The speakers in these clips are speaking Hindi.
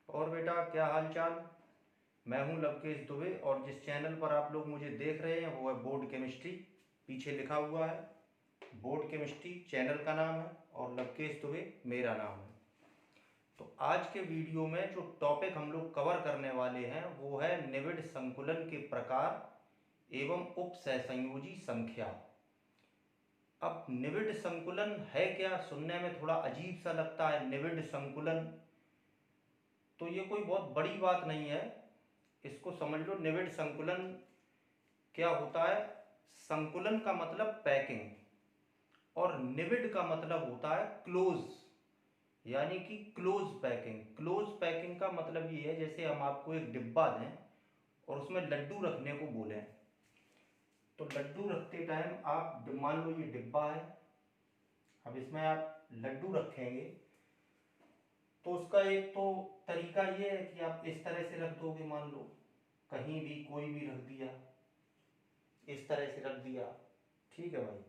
और बेटा क्या हाल चाल। मैं हूं लवकेश दुबे और जिस चैनल पर आप लोग मुझे देख रहे हैं वो है बोर्ड केमिस्ट्री। पीछे लिखा हुआ है बोर्ड केमिस्ट्री चैनल का नाम है और लवकेश दुबे मेरा नाम है। तो आज के वीडियो में जो टॉपिक हम लोग कवर करने वाले हैं वो है निबिड़ संकुलन के प्रकार एवं उपसहसंयोजी संख्या। अब निबिड़ संकुलन है क्या, सुनने में थोड़ा अजीब सा लगता है निबिड़ संकुलन। तो ये कोई बहुत बड़ी बात नहीं है, इसको समझ लो। निबिड़ संकुलन क्या होता है? संकुलन का मतलब पैकिंग और निबिड़ का मतलब होता है क्लोज, यानी कि क्लोज पैकिंग। क्लोज पैकिंग का मतलब ये है जैसे हम आपको एक डिब्बा दें और उसमें लड्डू रखने को बोलें, तो लड्डू रखते टाइम आप मान लो ये डिब्बा है, अब इसमें आप लड्डू रखेंगे तो उसका एक तो तरीका ये है कि आप इस तरह से रख दोगे, मान लो कहीं भी कोई भी रख दिया, इस तरह से रख दिया, ठीक है भाई।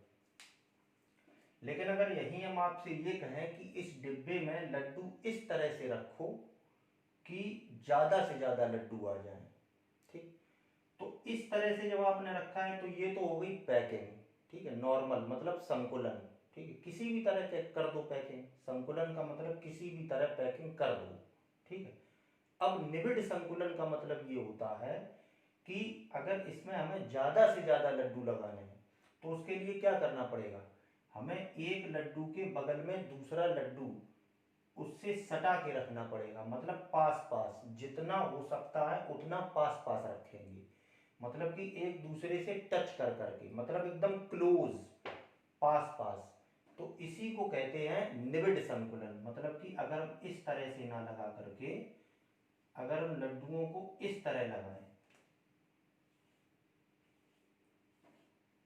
लेकिन अगर यही हम आपसे ये कहें कि इस डिब्बे में लड्डू इस तरह से रखो कि ज्यादा से ज्यादा लड्डू आ जाए, ठीक, तो इस तरह से जब आपने रखा है तो ये तो हो गई पैकिंग, ठीक है, नॉर्मल मतलब संकुलन, ठीक है, किसी भी तरह से कर दो पैकिंग। संकुलन का मतलब किसी भी तरह पैकिंग कर दो, ठीक है। अब निबिड़ संकुलन का मतलब ये होता है कि अगर इसमें हमें ज्यादा से ज्यादा लड्डू लगाने हैं तो उसके लिए क्या करना पड़ेगा, हमें एक लड्डू के बगल में दूसरा लड्डू उससे सटा के रखना पड़ेगा, मतलब पास पास जितना हो सकता है उतना पास पास रखेंगे, मतलब कि एक दूसरे से टच कर करके, मतलब एकदम क्लोज, पास पास। तो इसी को कहते हैं निबिड़ संकुलन। मतलब कि अगर हम इस तरह से ना लगा करके, अगर हम लड्डुओं को इस तरह लगाएं,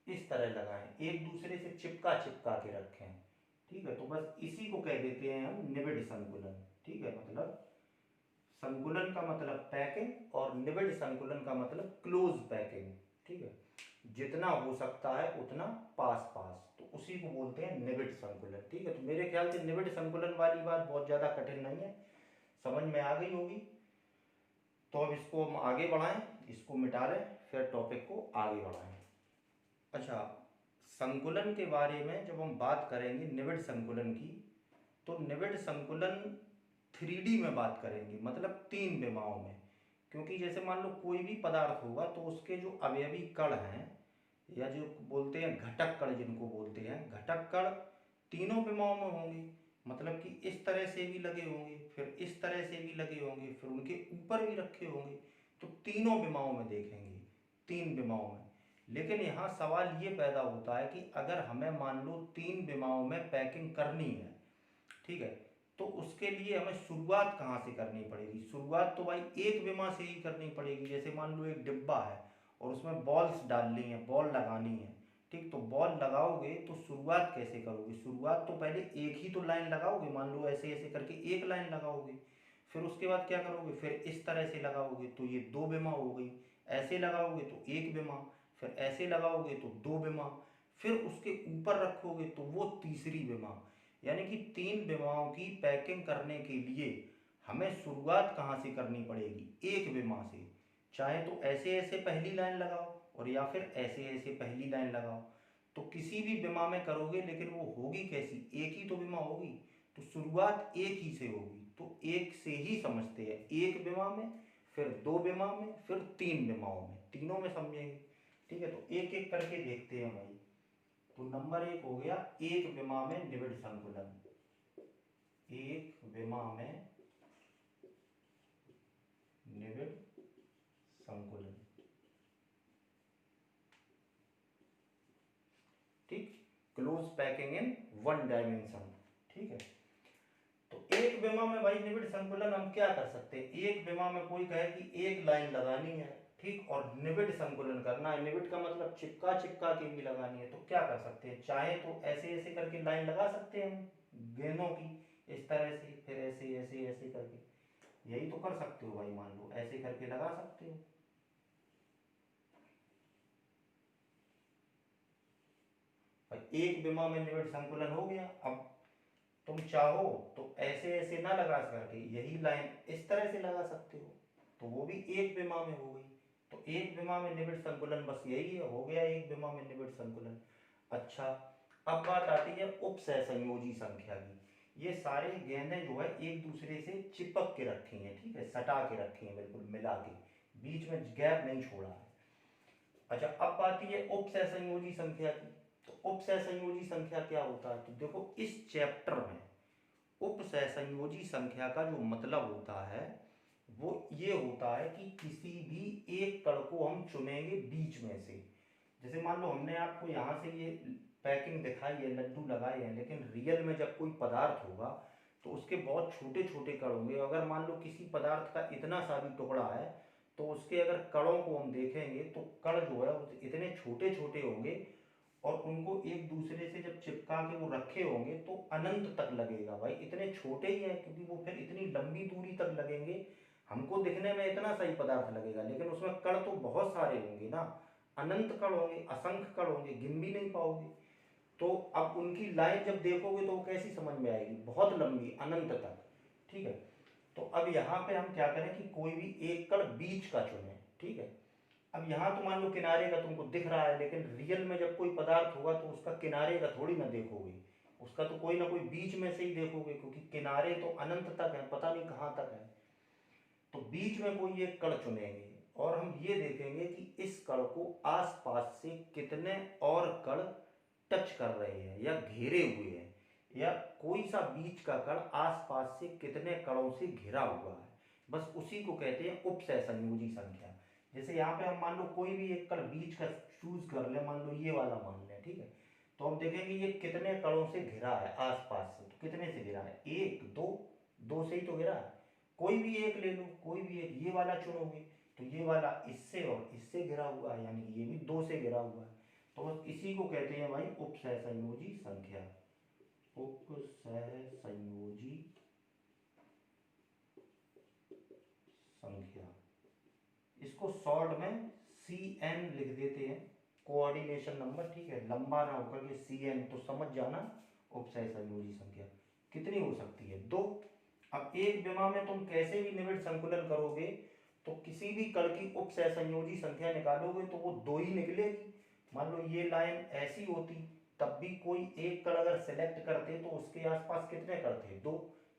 इस तरह लगाएं, एक दूसरे से चिपका चिपका के रखें, ठीक है, तो बस इसी को कह देते हैं हम निबिड़ संकुलन, ठीक है। मतलब संकुलन का मतलब पैकिंग और निबिड़ संकुलन का मतलब क्लोज पैकिंग, ठीक है, जितना हो सकता है उतना पास पास, तो उसी को बोलते हैं निबिड़ संकुलन, ठीक है। तो मेरे ख्याल से निबिड़ संकुलन वाली बात बहुत ज्यादा कठिन नहीं है, समझ में आ गई होगी। तो अब इसको हम आगे बढ़ाएं, इसको मिटा लें, फिर टॉपिक को आगे बढ़ाएं। अच्छा, संकुलन के बारे में जब हम बात करेंगे निबिड़ संकुलन की, तो निबिड़ संकुलन 3D में बात करेंगे, मतलब तीन विमाओं में। क्योंकि जैसे मान लो कोई भी पदार्थ होगा तो उसके जो अवयवी कण हैं या जो बोलते हैं घटक कण, जिनको बोलते हैं घटक कण, तीनों विमाओं में होंगे। मतलब कि इस तरह से भी लगे होंगे, फिर इस तरह से भी लगे होंगे, फिर उनके ऊपर भी रखे होंगे, तो तीनों विमाओं में देखेंगे, तीन विमाओं में। लेकिन यहाँ सवाल ये पैदा होता है कि अगर हमें मान लो तीन विमाओं में पैकिंग करनी है, ठीक है, तो उसके लिए हमें शुरुआत कहाँ से करनी पड़ेगी? शुरुआत तो भाई एक विमा से ही करनी पड़ेगी। जैसे मान लो एक डिब्बा है और उसमें बॉल्स डालनी है, बॉल लगानी है, ठीक, तो बॉल लगाओगे तो शुरुआत कैसे करोगे? शुरुआत तो पहले एक ही तो लाइन लगाओगे, मान लो ऐसे ऐसे करके एक लाइन लगाओगे, फिर उसके बाद क्या करोगे, फिर इस तरह से लगाओगे तो ये दो विमा हो गई, ऐसे लगाओगे तो एक विमा, फिर ऐसे लगाओगे तो दो विमा, फिर उसके ऊपर रखोगे तो वो तीसरी विमा। यानी कि तीन विमाओं की पैकिंग करने के लिए हमें शुरुआत कहाँ से करनी पड़ेगी? एक विमा से। चाहे तो ऐसे ऐसे पहली लाइन लगाओ और या फिर ऐसे ऐसे पहली लाइन लगाओ, तो किसी भी विमा में करोगे लेकिन वो होगी कैसी? एक ही तो विमा होगी, तो शुरुआत एक ही से होगी, तो एक से ही समझते हैं, एक विमा में, फिर दो विमा में, फिर तीन विमाओं में, तीनों में समझेंगे, ठीक है। तो एक एक करके देखते हैं भाई। तो नंबर एक हो गया एक विमा में निबिड़ संकुलन। एक विमा में निबिड़ संकुलन, ठीक, close packing in one dimension, ठीक है। तो एक विमा में भाई निबिड़ संकुलन हम क्या कर सकते हैं? एक विमा में कोई कहे कि एक लाइन लगानी है, ठीक, और निबिड़ संकुलन करना है, निबिड़ का मतलब चिपका चिपका के भी लगानी है, तो क्या कर सकते हैं? चाहे तो ऐसे ऐसे करके लाइन लगा सकते हैं हम गेंदों की, इस तरह से, फिर ऐसे ऐसे ऐसे करके, यही तो कर सकते हो भाई, मान लो ऐसे करके लगा सकते हो। भाई एक विमा में निबिड़ संकुलन हो गया। अब तुम चाहो तो ऐसे ऐसे ना लगा करके यही लाइन इस तरह से लगा सकते हो, तो वो भी एक विमा में हो गई। तो एक विमा में निबिड़ संकुलन बस यही है, हो गया एक विमा में निबिड़ संकुलन। अच्छा, अब बात आती है उपसहसंयोजी संख्या की। ये सारे गेंदें जो है एक दूसरे से चिपक के रखी हैं, ठीक है, सटा के रखी हैं, बिल्कुल मिला के, बीच में गैप नहीं छोड़ा है। अच्छा, अब आती है उपसहसंयोजी संख्या की। तो उपसहसंयोजी संख्या क्या होता है, तो देखो इस चैप्टर में उपसहसंयोजी संख्या का जो मतलब होता है वो ये होता है कि किसी भी एक कण को हम चुनेंगे बीच में से। जैसे मान लो हमने आपको यहाँ से ये पैकिंग दिखाई है, लड्डू लगाए हैं, लेकिन रियल में जब कोई पदार्थ होगा तो उसके बहुत छोटे छोटे कण होंगे। अगर मान लो किसी पदार्थ का इतना सा भी टुकड़ा है तो उसके अगर कणों को हम देखेंगे तो कण जो है वो इतने छोटे छोटे होंगे और उनको एक दूसरे से जब चिपका के वो रखे होंगे तो अनंत तक लगेगा भाई, इतने छोटे ही हैं क्योंकि वो फिर इतनी लंबी दूरी तक लगेंगे। हमको दिखने में इतना सही पदार्थ लगेगा लेकिन उसमें कण तो बहुत सारे होंगे ना, अनंत कण होंगे, असंख्य कण होंगे, गिन भी नहीं पाओगे। तो अब उनकी लाइन जब देखोगे तो वो कैसी समझ में आएगी, बहुत लंबी, अनंत तक। ठीक है, तो अब यहाँ पे हम क्या करें कि कोई भी एक कण बीच का चुने। ठीक है, अब यहाँ तो मान लो किनारे का तुमको दिख रहा है, लेकिन रियल में जब कोई पदार्थ होगा तो उसका किनारे का थोड़ी ना देखोगे, उसका तो कोई ना कोई बीच में से ही देखोगे, क्योंकि किनारे तो अनंत तक है, पता नहीं कहाँ तक है। तो बीच में कोई एक कण चुनेंगे और हम ये देखेंगे कि इस कण को आसपास से कितने और कण टच कर रहे हैं या घेरे हुए हैं, या कोई सा बीच का कण आसपास से कितने कणों से घिरा हुआ है, बस उसी को कहते हैं उपसहसंयोजी संख्या। जैसे यहाँ पे हम मान लो कोई भी एक कण बीच का चूज कर ले, मान लो ये वाला मान लें, ठीक है, तो हम देखेंगे ये कितने कणों से घिरा है आसपास से, तो कितने से घिरा है, एक दो, दो से ही तो घिरा है। कोई भी एक ले लो, कोई भी एक, ये वाला चुनोगे तो ये वाला इससे और इससे घिरा हुआ है, यानी कि ये भी दो से घिरा हुआ है। तो बस इसी को कहते हैं भाई उपसहसंयोजी संख्या, उपसहसंयोजी संख्या। इसको शॉर्ट में सी एन लिख देते हैं, कोऑर्डिनेशन नंबर, ठीक है, लंबा ना होकर के सी एन, तो समझ जाना उपसहसंयोजी संख्या कितनी हो सकती है, दो। अब एक विमा में तुम कैसे भी निबिड़ संकुलन करोगे तो किसी भी कण की उपसहसंयोजी संख्या निकालोगे तो वो दो ही निकलेगी। मान लो ये लाइन ऐसी होती तब भी कोई एक कण अगर सेलेक्ट करते तो उसके आसपास कितने कण थे, दो।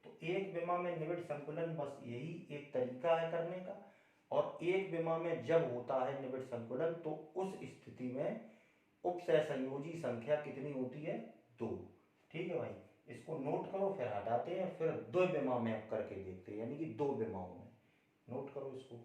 तो एक विमा में निबिड़ संकुलन बस यही एक तरीका है करने का। और एक विमा में जब होता है निबिड़ संकुलन तो उस स्थिति में उपसहसंयोजी संख्या कितनी होती है, दो। ठीक है भाई, इसको नोट करो, फिर हटाते हैं, फिर दो विमा में अब करके देखते हैं, यानी कि दो विमाओं में। नोट करो इसको।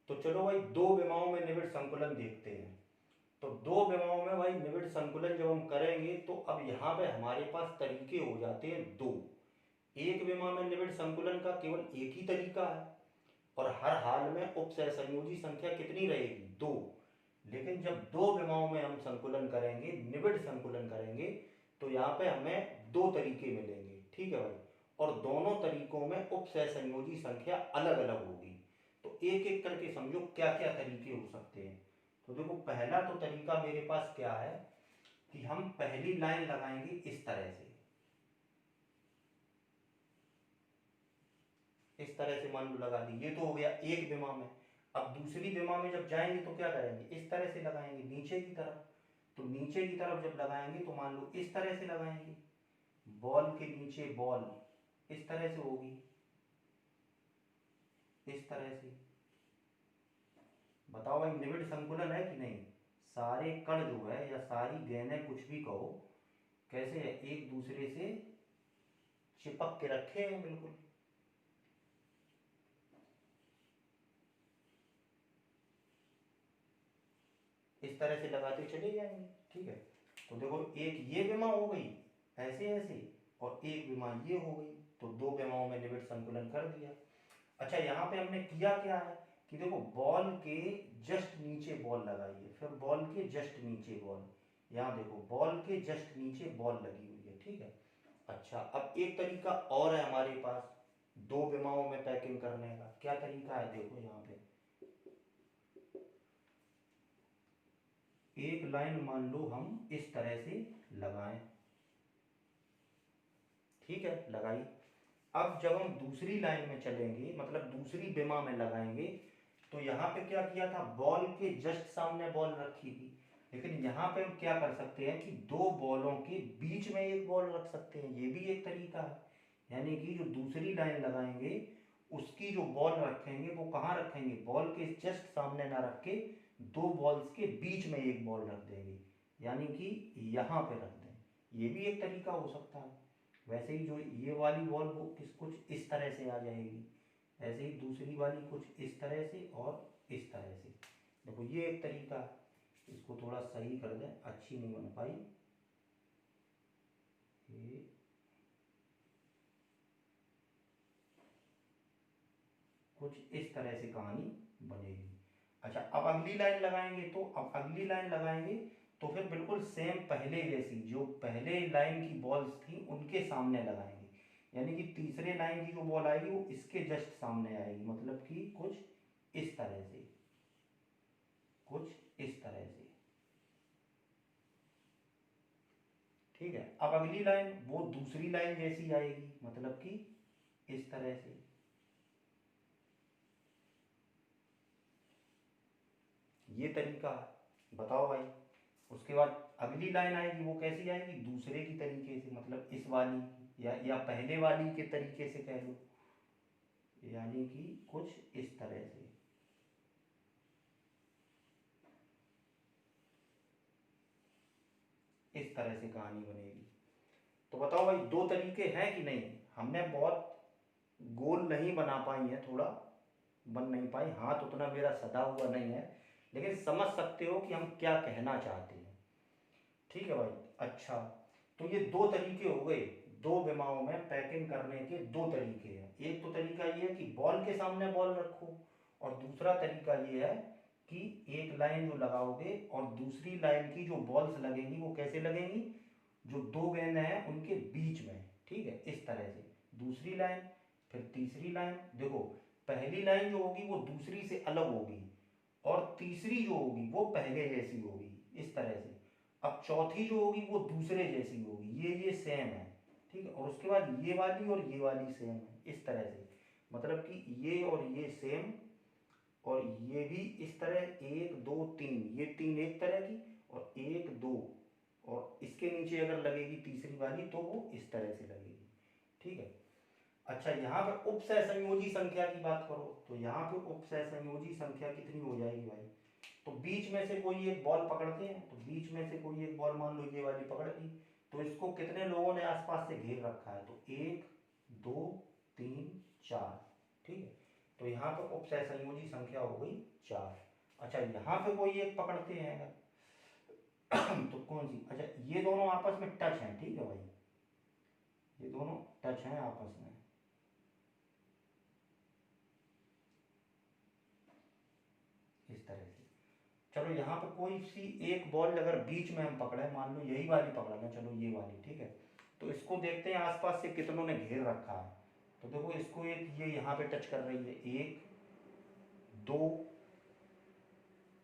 तो चलो भाई दो विमाओं में निबिड़ संकुलन देखते हैं। तो दो विमाओं में भाई निबिड़ संकुलन जब हम करेंगे तो अब यहाँ पे हमारे पास तरीके हो जाते हैं दो। एक विमा में निबिड़ संकुलन का केवल एक ही तरीका है और हर हाल में उपसहसंयोजी संख्या कितनी रहेगी, दो। लेकिन जब दो विमाओं में हम संकुलन करेंगे, निबिड़ संकुलन करेंगे, तो यहाँ पे हमें दो तरीके मिलेंगे, ठीक है भाई, और दोनों तरीकों में उपसहसंयोजी संख्या अलग अलग होगी। तो एक एक करके समझो क्या क्या तरीके हो सकते हैं। तो देखो पहला तो तरीका मेरे पास क्या है कि हम पहली लाइन लगाएंगे इस तरह से, इस तरह से मान लो लगा दी, ये तो हो गया एक विमा में। अब दूसरी विमा में जब जाएंगे तो क्या करेंगे, इस तरह से लगाएंगे नीचे की तरफ। तो नीचे की तरफ जब लगाएंगे तो मान लो इस तरह से लगाएंगे, बॉल के नीचे बॉल इस तरह से होगी, इस तरह से। बताओ भाई निबिड़ संकुलन है कि नहीं, सारे कण जो है या सारी गेंदें कुछ भी कहो, कैसे है, एक दूसरे से चिपक के रखे हैं बिल्कुल। इस तरह से लगाते चले जाएंगे। ठीक है, तो देखो एक ये विमा हो गई ऐसे ऐसे, और एक विमा ये हो गई, तो दो विमाओं में निबिड़ संकुलन कर दिया। अच्छा यहाँ पे हमने किया क्या है कि देखो बॉल के जस्ट नीचे बॉल लगाई है, फिर बॉल के जस्ट नीचे बॉल, यहाँ देखो बॉल के जस्ट नीचे बॉल लगी हुई है। ठीक है, अच्छा अब एक तरीका और है हमारे पास दो विमाओं में पैकिंग करने का। क्या तरीका है, देखो यहाँ पे एक लाइन मान लो हम इस तरह से लगाएं। ठीक है, लगाई। अब जब हम दूसरी लाइन में चलेंगे, मतलब दूसरी विमा में लगाएंगे, तो यहाँ पे क्या किया था, बॉल के जस्ट सामने बॉल रखी थी, लेकिन यहाँ पे हम क्या कर सकते हैं कि दो बॉलों के बीच में एक बॉल रख सकते हैं, ये भी एक तरीका है। यानी कि जो दूसरी लाइन लगाएंगे उसकी जो बॉल रखेंगे वो कहाँ रखेंगे, बॉल के जस्ट सामने ना रख के दो बॉल्स के बीच में एक बॉल रख देंगे, यानी कि यहाँ पे रख दें, ये भी एक तरीका हो सकता है। वैसे ही जो ये वाली बॉल वो कुछ इस तरह से आ जाएगी, ऐसे ही दूसरी वाली कुछ इस तरह से और इस तरह से। देखो ये एक तरीका है, इसको थोड़ा सही कर दें, अच्छी नहीं बन पाई ये। कुछ इस तरह से कहानी बनेगी। अच्छा अब अगली लाइन लगाएंगे, तो अब अगली लाइन लगाएंगे तो फिर बिल्कुल सेम पहले जैसी, जो पहले लाइन की बॉल्स थी उनके सामने लगाएंगे, यानी कि तीसरे लाइन की जो बॉल आएगी वो इसके जस्ट सामने आएगी, मतलब कि कुछ इस तरह से, कुछ इस तरह से। ठीक है, अब अगली लाइन वो दूसरी लाइन जैसी आएगी, मतलब कि इस तरह से। ये तरीका है, बताओ भाई। उसके बाद अगली लाइन आएगी वो कैसी आएगी, दूसरे की तरीके से, मतलब इस वाली या पहले वाली के तरीके से कह लो, यानी कि कुछ इस तरह से। इस तरह से कहानी बनेगी। तो बताओ भाई दो तरीके हैं कि नहीं, हमने बहुत गोल नहीं बना पाई है, थोड़ा बन नहीं पाई, हाथ उतना मेरा सदा हुआ नहीं है, लेकिन समझ सकते हो कि हम क्या कहना चाहते हैं। ठीक है भाई। अच्छा तो ये दो तरीके हो गए, दो विमाओं में पैकिंग करने के दो तरीके हैं। एक तो तरीका ये है कि बॉल के सामने बॉल रखो, और दूसरा तरीका ये है कि एक लाइन जो लगाओगे और दूसरी लाइन की जो बॉल्स लगेंगी वो कैसे लगेंगी, जो दो गेंद हैं उनके बीच में। ठीक है, इस तरह से दूसरी लाइन, फिर तीसरी लाइन। देखो पहली लाइन जो होगी वो दूसरी से अलग होगी, और तीसरी जो होगी वो पहले जैसी होगी, इस तरह से। अब चौथी जो होगी वो दूसरे जैसी होगी, ये सेम है। ठीक है, और उसके बाद ये वाली और ये वाली सेम है, इस तरह से, मतलब कि ये और ये सेम, और ये भी इस तरह, एक दो तीन, ये तीन एक तरह की, और एक दो, और इसके नीचे अगर लगेगी तीसरी वाली तो वो इस तरह से लगेगी। ठीक है। अच्छा यहाँ पर उपसहसंयोजी संख्या की बात करो, तो यहाँ पे उपसहसंयोजी संख्या कितनी हो जाएगी भाई, तो बीच में से कोई एक बॉल पकड़ते हैं, तो बीच में से कोई एक बॉल मान लो ये वाली पकड़ ली, तो इसको कितने लोगों ने आसपास से घेर रखा है, तो एक दो तीन चार। ठीक है, तो यहाँ पर उपसहसंयोजी संख्या हो गई चार। अच्छा यहाँ पे कोई एक पकड़ते हैं अगर तो कौन सी, अच्छा ये दोनों आपस में टच हैं। ठीक है भाई, ये दोनों टच हैं आपस में, इस तरह से। चलो यहाँ पे कोई सी एक बॉल अगर बीच में हम पकड़े, मान लो यही वाली पकड़ लें, चलो ये वाली। ठीक है, तो इसको देखते हैं आसपास से कितनों ने घेर रखा है, तो देखो इसको एक ये यहाँ पे टच कर रही है, एक दो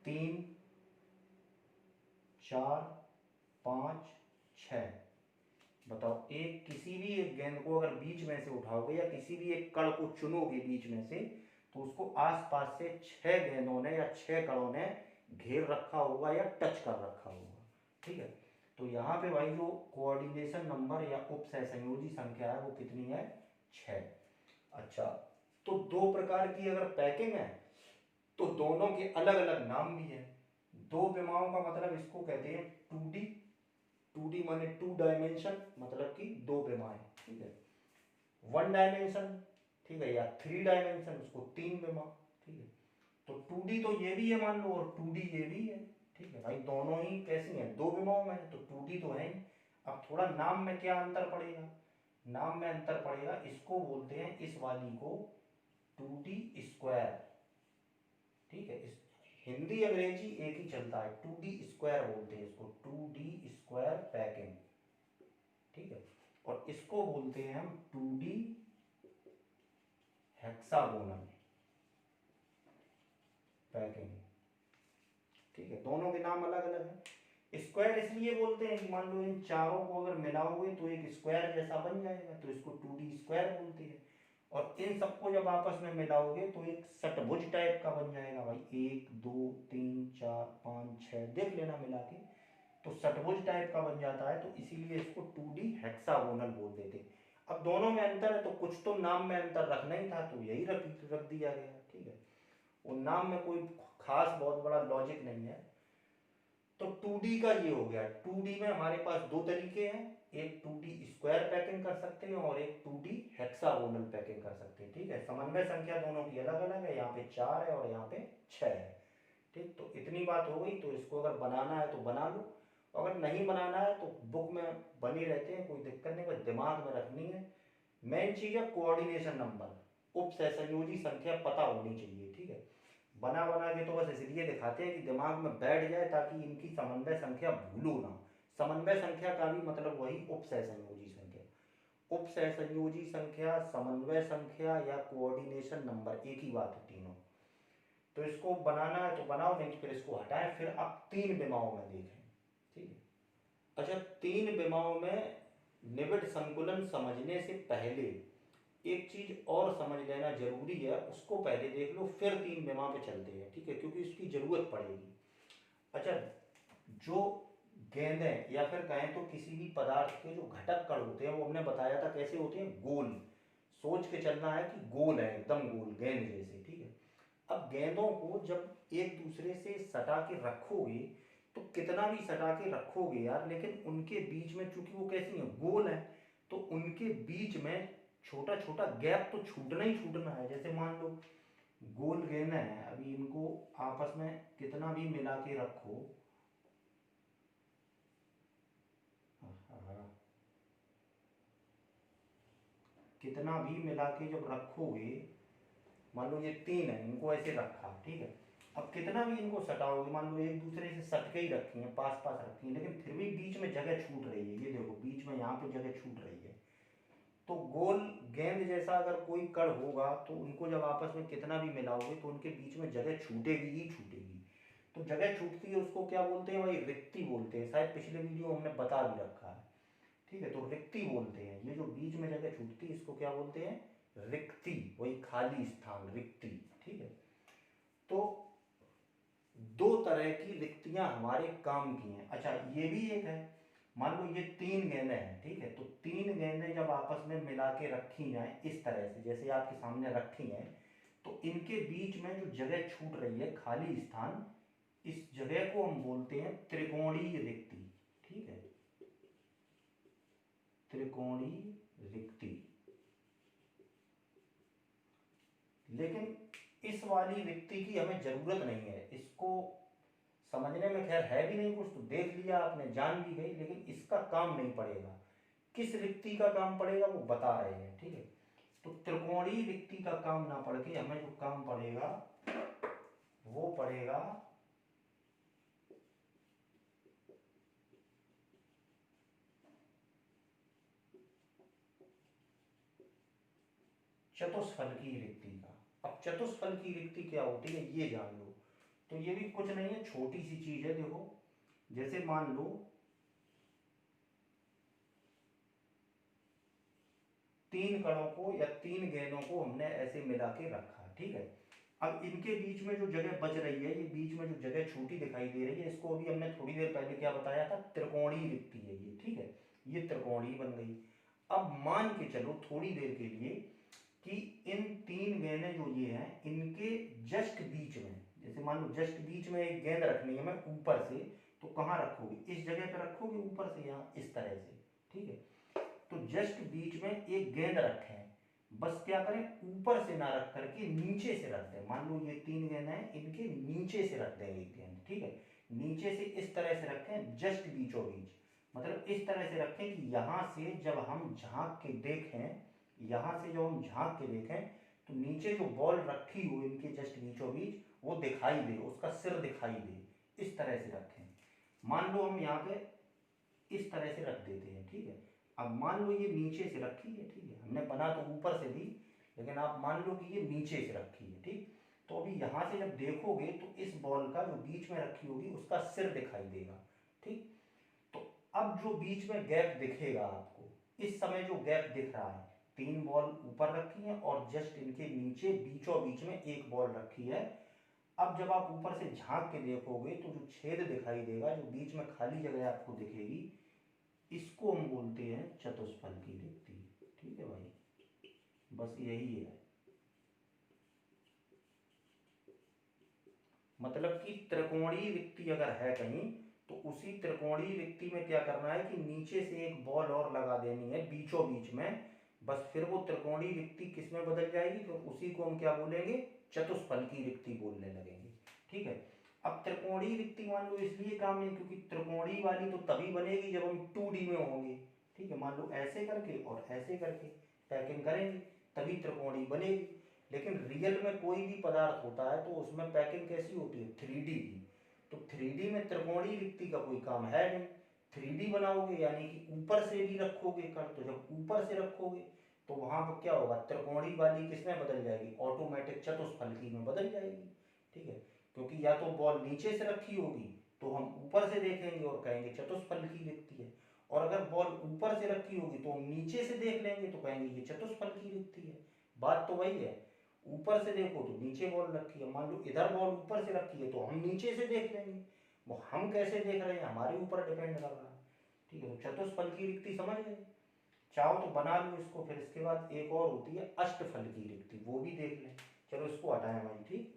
तीन चार पाँच छः। बताओ एक किसी भी एक गेंद को अगर बीच में से उठाओगे या किसी भी एक कड़ को चुनोगे बीच में से, तो उसको आसपास से छह गेंदों ने या छह कड़ों ने घेर रखा होगा या टच कर रखा होगा। ठीक है, तो यहाँ पे भाई जो कोऑर्डिनेशन नंबर या उप सहसंयोजी संख्या है वो कितनी है, छह। अच्छा तो दो प्रकार की अगर पैकिंग है तो दोनों के अलग अलग नाम भी हैं। दो विमाओं का मतलब इसको कहते हैं 2D, 2D माने टू डायमेंशन, मतलब कि दो विमाएं। ठीक है, वन डायमेंशन, ठीक है, या थ्री डायमेंशन, उसको तीन विमा। ठीक है, तो 2D तो ये भी है मान लो, और 2D ये भी है। ठीक है भाई, दोनों ही कैसी हैं, दो विमाओं में है, तो 2D तो है ही। अब थोड़ा नाम में क्या अंतर पड़ेगा, नाम में अंतर पड़ेगा, इसको बोलते हैं इस वाली को 2D²। ठीक है, इस हिंदी अंग्रेजी एक ही चलता है, 2D² बोलते हैं इसको, 2D² पैकिंग। ठीक है, और इसको बोलते हैं हम 2D हेक्सागोनल पैकिंग। ठीक है, दोनों के नाम अलग अलग हैं। स्क्वायर इसलिए बोलते हैं कि मान लो इन चारों को अगर मिलाओगे तो एक स्क्वायर जैसा बन जाएगा, तो इसको 2D² बोलते हैं। और इन सबको जब आपस में मिलाओगे तो एक षटभुज टाइप का बन जाएगा भाई, 1 2 3 4 5 6, देख लेना मिला के, तो षटभुज टाइप का बन जाता है, तो इसीलिए इसको 2D हेक्सागोनल बोल देते। अब दोनों में अंतर है तो कुछ तो नाम में अंतर रखना ही था, तो यही रख दिया गया। ठीक है, वो नाम में कोई खास बहुत बड़ा लॉजिक नहीं है। तो 2D का ये हो गया। 2D में हमारे पास दो तरीके हैं, एक 2D² पैकिंग कर सकते हैं और एक 2D हेक्सागोनल पैकिंग कर सकते हैं। ठीक है, समन्वय संख्या दोनों की अलग अलग है, यहाँ पे 4 है और यहाँ पे 6 है। ठीक, तो इतनी बात हो गई। तो इसको अगर बनाना है तो बना लो, अगर नहीं बनाना है तो बुक में बनी रहते हैं, कोई दिक्कत नहीं, बस दिमाग में रखनी है। मेन चीज है कोऑर्डिनेशन नंबर, उप सहसंयोजी संख्या पता होनी चाहिए। ठीक है, बना बना के तो बस इसलिए दिखाते हैं कि दिमाग में बैठ जाए, ताकि इनकी समन्वय संख्या भूलो ना। समन्वय संख्या का भी मतलब वही उप सहसंयोजी संख्या। उप सहसंयोजी संख्या, समन्वय संख्या या कोऑर्डिनेशन नंबर एक ही बात है तीनों। तो इसको बनाना है तो बनाओ, नहीं तो फिर इसको हटाएं, फिर आप 3 विमाओं में देखें। ठीक है, अच्छा 3 विमाओं में निबिड़ संकुलन समझने से पहले एक चीज और समझ लेना जरूरी है, उसको पहले देख लो, फिर 3 विमा पे चलते हैं। ठीक है, क्योंकि इसकी जरूरत पड़ेगी। अच्छा, जो गेंदें या फिर कहें तो किसी भी पदार्थ के जो घटक कण होते हैं, वो हमने बताया था कैसे होते हैं, गोल। सोच के चलना है कि गोल है, एकदम गोल गेंद जैसे। ठीक है, अब गेंदों को जब एक दूसरे से सटा के रखोगे, तो कितना भी सटा के रखोगे यार, लेकिन उनके बीच में चूंकि वो कैसी है, गोल है, तो उनके बीच में छोटा छोटा गैप तो छूटना ही छूटना है। जैसे मान लो गोल गेंद है, अभी इनको आपस में कितना भी मिला के रखो, कितना भी मिला के जब रखोगे, मान लो ये 3 है, इनको ऐसे रखा। ठीक है, अब कितना भी इनको सटाओगे, मान लो एक दूसरे से सट के ही रखी है, पास पास रखी है, लेकिन फिर भी बीच में जगह छूट रही है। ये देखो बीच में यहाँ पे जगह छूट रही है। तो गोल गेंद जैसा अगर कोई कण होगा, तो उनको जब आपस में कितना भी मिलाओगे तो उनके बीच में जगह छूटेगी ही छूटेगी। तो जगह छूटती है उसको क्या बोलते हैं भाई, रिक्ति बोलते हैं। शायद पिछले वीडियो हमने बता भी रखा है। ठीक है, तो रिक्ति बोलते हैं, ये जो बीच में जगह छूटती है इसको क्या बोलते हैं, रिक्ति, वही खाली स्थान, रिक्ति। ठीक है, तो दो तरह की रिक्तियां हमारे काम की हैं। अच्छा, ये भी एक है, मान लो ये 3 गेंदें हैं। ठीक है, तो 3 गेंदें जब आपस में मिला के रखी जाए इस तरह से, जैसे आपके सामने रखी हैं, तो इनके बीच में जो जगह छूट रही है, खाली स्थान, इस जगह को हम बोलते हैं त्रिकोणीय रिक्ति। ठीक है, त्रिकोणीय रिक्ति। लेकिन इस वाली रिक्ति की हमें जरूरत नहीं है, इसको समझने में खैर है भी नहीं कुछ, तो देख लिया आपने, जान भी गई, लेकिन इसका काम नहीं पड़ेगा। किस रिक्ति का काम पड़ेगा वो बता रहे हैं। ठीक है, तो त्रिकोणीय रिक्ति का काम ना पड़ के हमें जो काम पड़ेगा वो पड़ेगा चतुष्फलकीय रिक्ति का। अब चतुष्फलकीय रिक्ति क्या होती है ये जान लो। तो ये भी कुछ नहीं है, छोटी सी चीज है। देखो, जैसे मान लो 3 कणों को या 3 गेंदों को हमने ऐसे मिला के रखा। ठीक है, अब इनके बीच में जो जगह बच रही है, ये बीच में जो जगह छूटी दिखाई दे रही है, इसको अभी हमने थोड़ी देर पहले क्या बताया था, त्रिकोणीय रिक्ति है ये। ठीक है, ये त्रिकोणीय बन गई। अब मान के चलो थोड़ी देर के लिए कि इन 3 गेंदें जो ये हैं, इनके जस्ट बीच में, जैसे मान लो जस्ट बीच में एक गेंद रखनी है मैं ऊपर से, तो कहाँ रखोगे, इस जगह पे रखोगे, ऊपर से यहाँ इस तरह से। ठीक है, तो जस्ट बीच में एक गेंद रखे हैं, बस क्या करें, ऊपर से ना रख करके नीचे से रख दें। मान लो ये 3 गेंद हैं, इनके नीचे से रख दें एक गेंद। ठीक है, नीचे से इस तरह से रखें, जस्ट बीचों बीच, मतलब इस तरह से रखें कि यहाँ से जब हम झांक के देखें, यहाँ से जब हम झांक के देखें तो नीचे जो बॉल रखी हो इनके जस्ट बीचों बीच वो दिखाई दे, उसका सिर दिखाई दे, इस तरह से रखें। मान लो हम यहाँ पे इस तरह से रख देते हैं, ठीक है। अब मान लो ये नीचे से रखी है, ठीक है, हमने बना तो ऊपर से दी, लेकिन आप मान लो कि ये नीचे से रखी है, ठीक। तो अभी यहाँ से जब देखोगे तो इस बॉल का जो बीच में रखी होगी उसका सिर दिखाई देगा, ठीक। तो अब जो बीच में गैप दिखेगा आपको, इस समय जो गैप दिख रहा है, 3 बॉल ऊपर रखी है और जस्ट इनके नीचे बीचों बीच में एक बॉल रखी है। अब जब आप ऊपर से झांक के देखोगे तो जो छेद दिखाई देगा, जो बीच में खाली जगह आपको दिखेगी, इसको हम बोलते हैं चतुष्फल की रिक्ति, ठीक है भाई, बस यही है। मतलब कि त्रिकोणीय रिक्ति अगर है कहीं तो उसी त्रिकोणीय रिक्ति में क्या करना है कि नीचे से एक बॉल और लगा देनी है बीचों बीच में, बस फिर वो त्रिकोणीय रिक्ति किस में बदल जाएगी, फिर उसी को हम क्या बोलेंगे, चतुष्फल की रिक्ति बोलने लगेंगे, ठीक है। अब त्रिकोणीय रिक्ति मान लो इसलिए काम नहीं, क्योंकि त्रिकोणीय वाली तो तभी बनेगी जब हम 2D में होंगे, ठीक है। मान लो ऐसे करके और ऐसे करके पैकिंग करेंगे तभी त्रिकोणीय बनेगी। लेकिन रियल में कोई भी पदार्थ होता है तो उसमें पैकिंग कैसी होती है, 3D की। तो 3D में त्रिकोणीय रिक्ति का कोई काम है नहीं। 3D बनाओगे यानी कि ऊपर से भी रखोगे कर, तो जब ऊपर से रखोगे तो वहां पर क्या होगा, त्रिकोणीय वाली किसमें बदल जाएगी, ऑटोमेटिक चतुष्फलकी में बदल जाएगी, ठीक है। क्योंकि या तो बॉल नीचे से रखी होगी तो हम ऊपर से देखेंगे और कहेंगे चतुष्फलकी रिक्ति है, और अगर बॉल ऊपर से रखी होगी तो हम नीचे से देख लेंगे तो कहेंगे ये चतुष्फलकी रिक्ति है। बात तो वही है, ऊपर से देखो तो नीचे बॉल रखी है, मान लो इधर बॉल ऊपर से रखी है तो हम नीचे से देख लेंगे, वो हम कैसे देख रहे हैं हमारे ऊपर डिपेंड कर रहा है, ठीक है। तो चतुष्फल की रिक्ति समझ गए, चाहो तो बना लो इसको। फिर इसके बाद एक और होती है अष्टफल की रिक्ति, वो भी देख लें। चलो इसको हटाएं भाई, ठीक।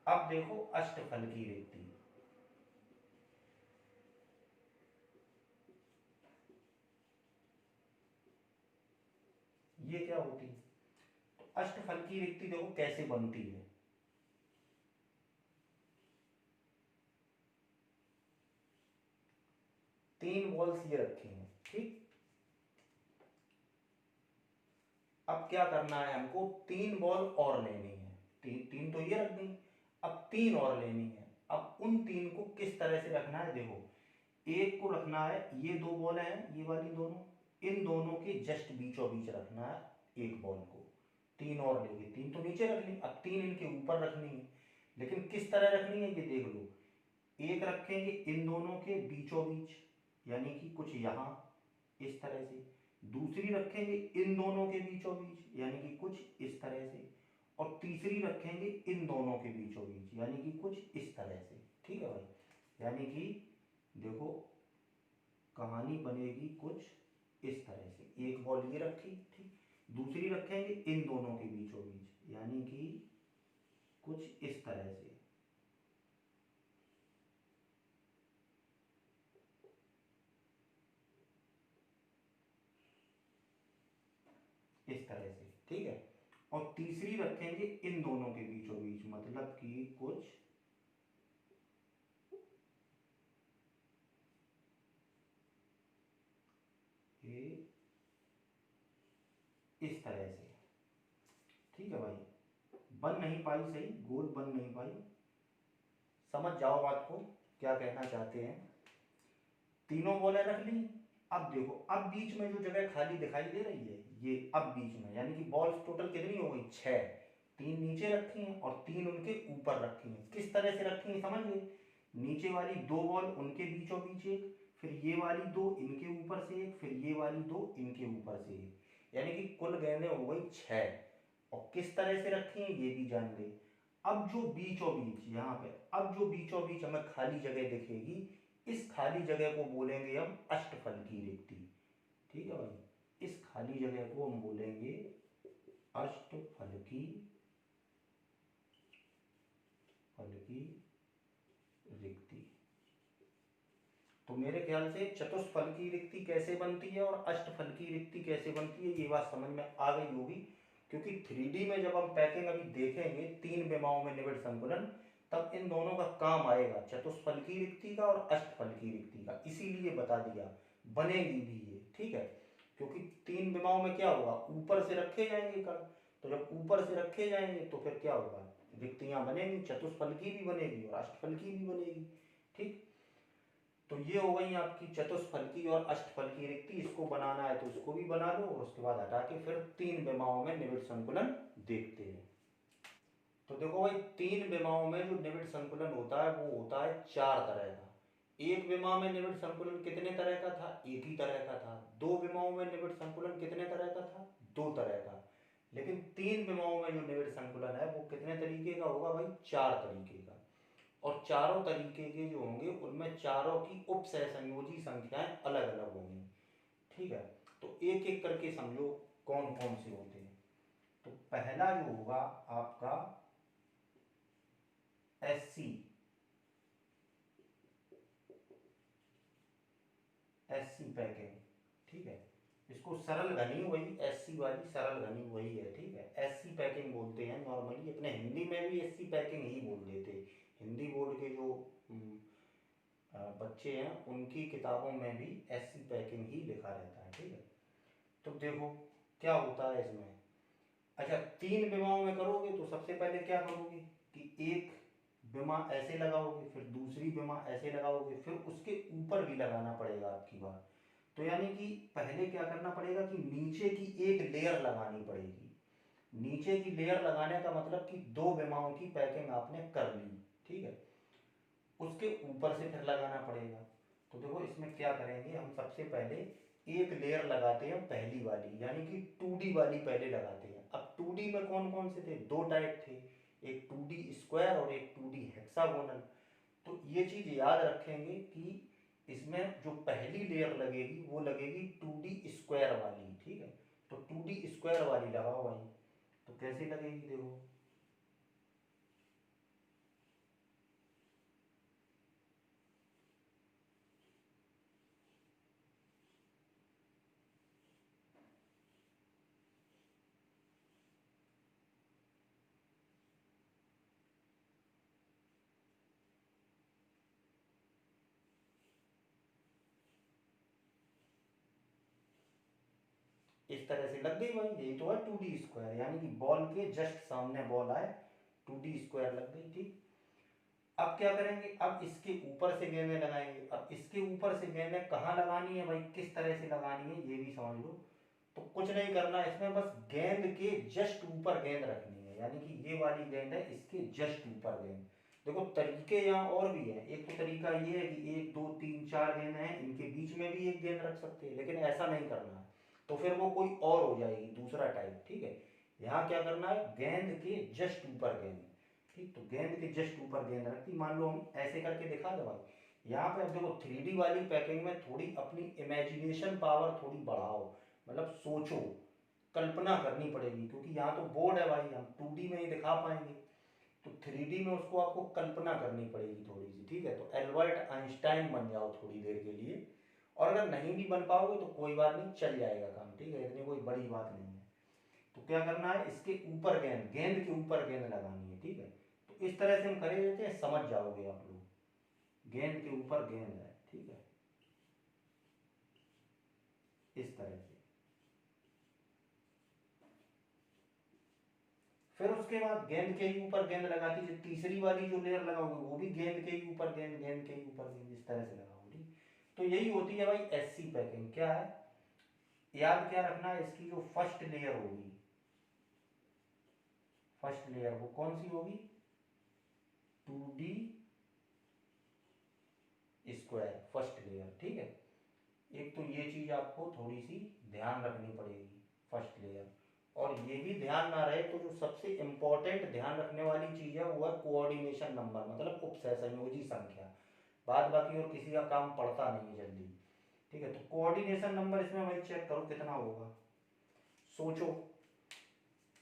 अब देखो अष्टफल की रिक्ति, ये क्या होती है, तो अष्टफल की रिक्ति देखो कैसे बनती है। 3 बॉल्स ये रखी हैं, ठीक। अब क्या करना है हमको, 3 बॉल और लेनी है, तीन तो ये रख दी, अब 3 और लेनी है। अब उन 3 को किस तरह से रखना है, देखो एक को रखना है, ये 2 बॉल हैं ये वाली दोनों, इन दोनों के जस्ट बीचों बीच रखना है एक बॉल को। 3 और लेंगे, 3 तो नीचे रख ली, अब 3 इनके ऊपर रखनी है, लेकिन किस तरह रखनी है ये देख लो। एक रखेंगे इन दोनों के बीचों बीच, यानी कि कुछ यहाँ इस तरह से, दूसरी रखेंगे इन दोनों के बीचों बीच यानी कि कुछ इस तरह से, और तीसरी रखेंगे इन दोनों के बीचों बीच यानी कि कुछ इस तरह से, ठीक है भाई। यानी कि देखो कहानी बनेगी कुछ इस तरह से, एक बॉल ये रखी, ठीक, दूसरी रखेंगे इन दोनों के बीचों बीच यानी कि कुछ इस तरह से, इस तरह से, ठीक है। और तीसरी रखेंगे इन दोनों के बीचों बीच, मतलब कि कुछ ये इस तरह से, ठीक है भाई। बन नहीं पाई सही, गोल बन नहीं पाई, समझ जाओ बात को क्या कहना चाहते हैं। तीनों बॉलें रख ली। अब देखो, अब बीच में जो जगह खाली दिखाई दे रही है ये, अब बीच में यानी कि बॉल्स टोटल कितनी हो गई, 6। 3 नीचे रखी हैं और 3 उनके ऊपर रखी हैं। किस तरह से रखी हैं समझ गए, नीचे वाली 2 बॉल उनके बीचों बीच एक, फिर ये वाली 2 इनके ऊपर से एक, फिर ये वाली 2 इनके ऊपर से एक, यानी कि कुल गेंदें हो गई 6। और किस तरह से रखी हैं ये भी जान गए। अब जो बीचों बीच यहाँ पे, अब जो बीचों बीच हमें खाली जगह दिखेगी, इस खाली जगह को बोलेंगे हम अष्टफल की रिक्ति, ठीक है भाई। इस खाली जगह को हम बोलेंगे अष्टफल की रिक्ति। तो मेरे ख्याल से चतुष्फल की रिक्ति कैसे बनती है और अष्टफल की रिक्ति कैसे बनती है ये बात समझ में आ गई होगी। क्योंकि 3D में जब हम पैकिंग अभी देखेंगे 3 विमाओं में निबिड़ संकुलन, तब इन दोनों का काम आएगा, चतुष्फलकी रिक्ति का और अष्टफलकी रिक्ति का, इसीलिए बता दिया, बनेगी भी ये, ठीक है। क्योंकि 3 विमाओं में क्या होगा, ऊपर से रखे जाएंगे कण, तो जब ऊपर से रखे जाएंगे तो फिर क्या होगा, रिक्तियां बनेंगी, चतुष्फलकी भी बनेगी और अष्टफलकी भी बनेगी, ठीक। तो ये हो गई आपकी चतुष्फलकी और अष्टफलकी रिक्ति, इसको बनाना है तो इसको भी बना लो, और उसके बाद हटा के फिर 3 विमाओं में निबिड़ संकुलन देखते हैं। तो देखो भाई, 3 विमाओं में जो निबिड़ संकुलन होता है वो होता है 4 तरह का। एक विमा में निबिड़ संकुलन कितने तरह का था, एक ही तरह का था। 2 विमाओं में निबिड़ संकुलन कितने तरह का था, 2 तरह का। लेकिन 3 विमाओं में जो निबिड़ संकुलन है वो कितने तरीके का होगा भाई, 4 तरीके का। और चारों तरीके के जो होंगे उनमें चारों की उपसहसंयोजी संख्याएं अलग अलग होंगी, ठीक है। तो एक एक करके समझो कौन कौन से होते हैं। तो पहला जो होगा आपका एससी, एससी पैकिंग, ठीक है। इसको सरल घनी, वही एससी वाली सरल घनी वही है, ठीक है। एससी पैकिंग बोलते हैं नॉर्मली, अपने हिंदी में भी एससी पैकिंग ही बोल देते हैं। हिंदी बोर्ड के जो बच्चे हैं उनकी किताबों में भी एससी पैकिंग ही लिखा रहता है, ठीक है। तो देखो क्या होता है इसमें। अच्छा, 3 विमाओं में करोगे तो सबसे पहले क्या करोगे कि एक विमा ऐसे लगाओगे, फिर दूसरी विमा ऐसे लगाओगे, फिर उसके ऊपर भी लगाना पड़ेगा आपकी बार। तो यानी कि पहले क्या करना पड़ेगा कि नीचे की एक लेयर लगानी पड़ेगी। नीचे की लेयर लगाने का मतलब कि 2 विमाओं की पैकिंग आपने कर ली, ठीक है। उसके ऊपर से फिर लगाना पड़ेगा। तो देखो इसमें क्या करेंगे हम, सबसे पहले एक लेयर लगाते हैं पहली वाली, यानी कि 2D वाली पहले लगाते हैं। अब 2D में कौन कौन से थे, 2 टाइप थे, एक 2D स्क्वायर और एक 2D हेक्सागोनल। तो ये चीज याद रखेंगे कि इसमें जो पहली लेयर लगेगी वो लगेगी 2D स्क्वायर वाली, ठीक है। तो 2D स्क्वायर वाली लगाओ भाई। तो कैसे लगेगी देखो, इस तरह से लग गई भाई, यही तो है 2D स्क्वायर, यानी कि बॉल के जस्ट सामने बॉल आए, 2D स्क्वायर लग गई, ठीक। अब क्या करेंगे, अब इसके ऊपर से गेंदें लगाएंगे। अब इसके ऊपर से गेंदें कहाँ लगानी है भाई, किस तरह से लगानी है ये भी समझ लो। तो कुछ नहीं करना है इसमें, बस गेंद के जस्ट ऊपर गेंद रखनी है, यानी कि ये वाली गेंद है, इसके जस्ट ऊपर गेंद। देखो तरीके यहाँ और भी है, एक तो तरीका ये है कि 1 2 3 4 गेंद हैं, इनके बीच में भी एक गेंद रख सकते हैं, लेकिन ऐसा नहीं करना है, तो फिर वो कोई और हो जाएगी, दूसरा टाइप, ठीक है। यहाँ क्या करना है, गेंद के जस्ट ऊपर गेंद, ठीक। तो गेंद के जस्ट ऊपर गेंद रखती, मान लो हम ऐसे करके दिखा दो भाई। यहाँ पे अब देखो 3D वाली पैकिंग में थोड़ी अपनी इमेजिनेशन पावर थोड़ी बढ़ाओ, मतलब सोचो, कल्पना करनी पड़ेगी, क्योंकि यहाँ तो बोर्ड है भाई, हम 2D में ही दिखा पाएंगे। तो 3D में उसको आपको कल्पना करनी पड़ेगी थोड़ी सी, ठीक है। तो एल्बर्ट आइंस्टाइन बन जाओ थोड़ी देर के लिए, और अगर नहीं भी बन पाओगे तो कोई बात नहीं, चल जाएगा काम, ठीक है, इतनी कोई बड़ी बात नहीं है। तो क्या करना है, इसके ऊपर गेंद, गेंद के ऊपर गेंद लगानी है, ठीक है। तो इस तरह से हम करे देते हैं, समझ जाओगे आप लोग, गेंद के ऊपर गेंद है, ठीक है, इस तरह से। फिर उसके बाद गेंद के ही ऊपर गेंद लगाती, जो तीसरी वाली जो लेयर लगाओगे वो भी गेंद के ही ऊपर गेंद, गेंद के ही ऊपर गेंद, इस तरह से लगाओगे, ठीक। तो यही होती है भाई एससी पैकिंग। क्या है, याद क्या रखना है, इसकी जो फर्स्ट लेयर होगी, फर्स्ट लेयर वो कौन सी होगी, 2D स्क्वायर फर्स्ट लेयर, ठीक है। एक तो ये चीज आपको थोड़ी सी ध्यान रखनी पड़ेगी, फर्स्ट लेयर। और ये भी ध्यान ना रहे तो जो सबसे इंपॉर्टेंट ध्यान रखने वाली चीज है वो है कोऑर्डिनेशन नंबर, मतलब उपसहसंयोजी संख्या। बाद बाकी और किसी का काम पड़ता नहीं है जल्दी, ठीक है। तो कोऑर्डिनेशन नंबर इसमें भाई चेक करो कितना होगा, सोचो।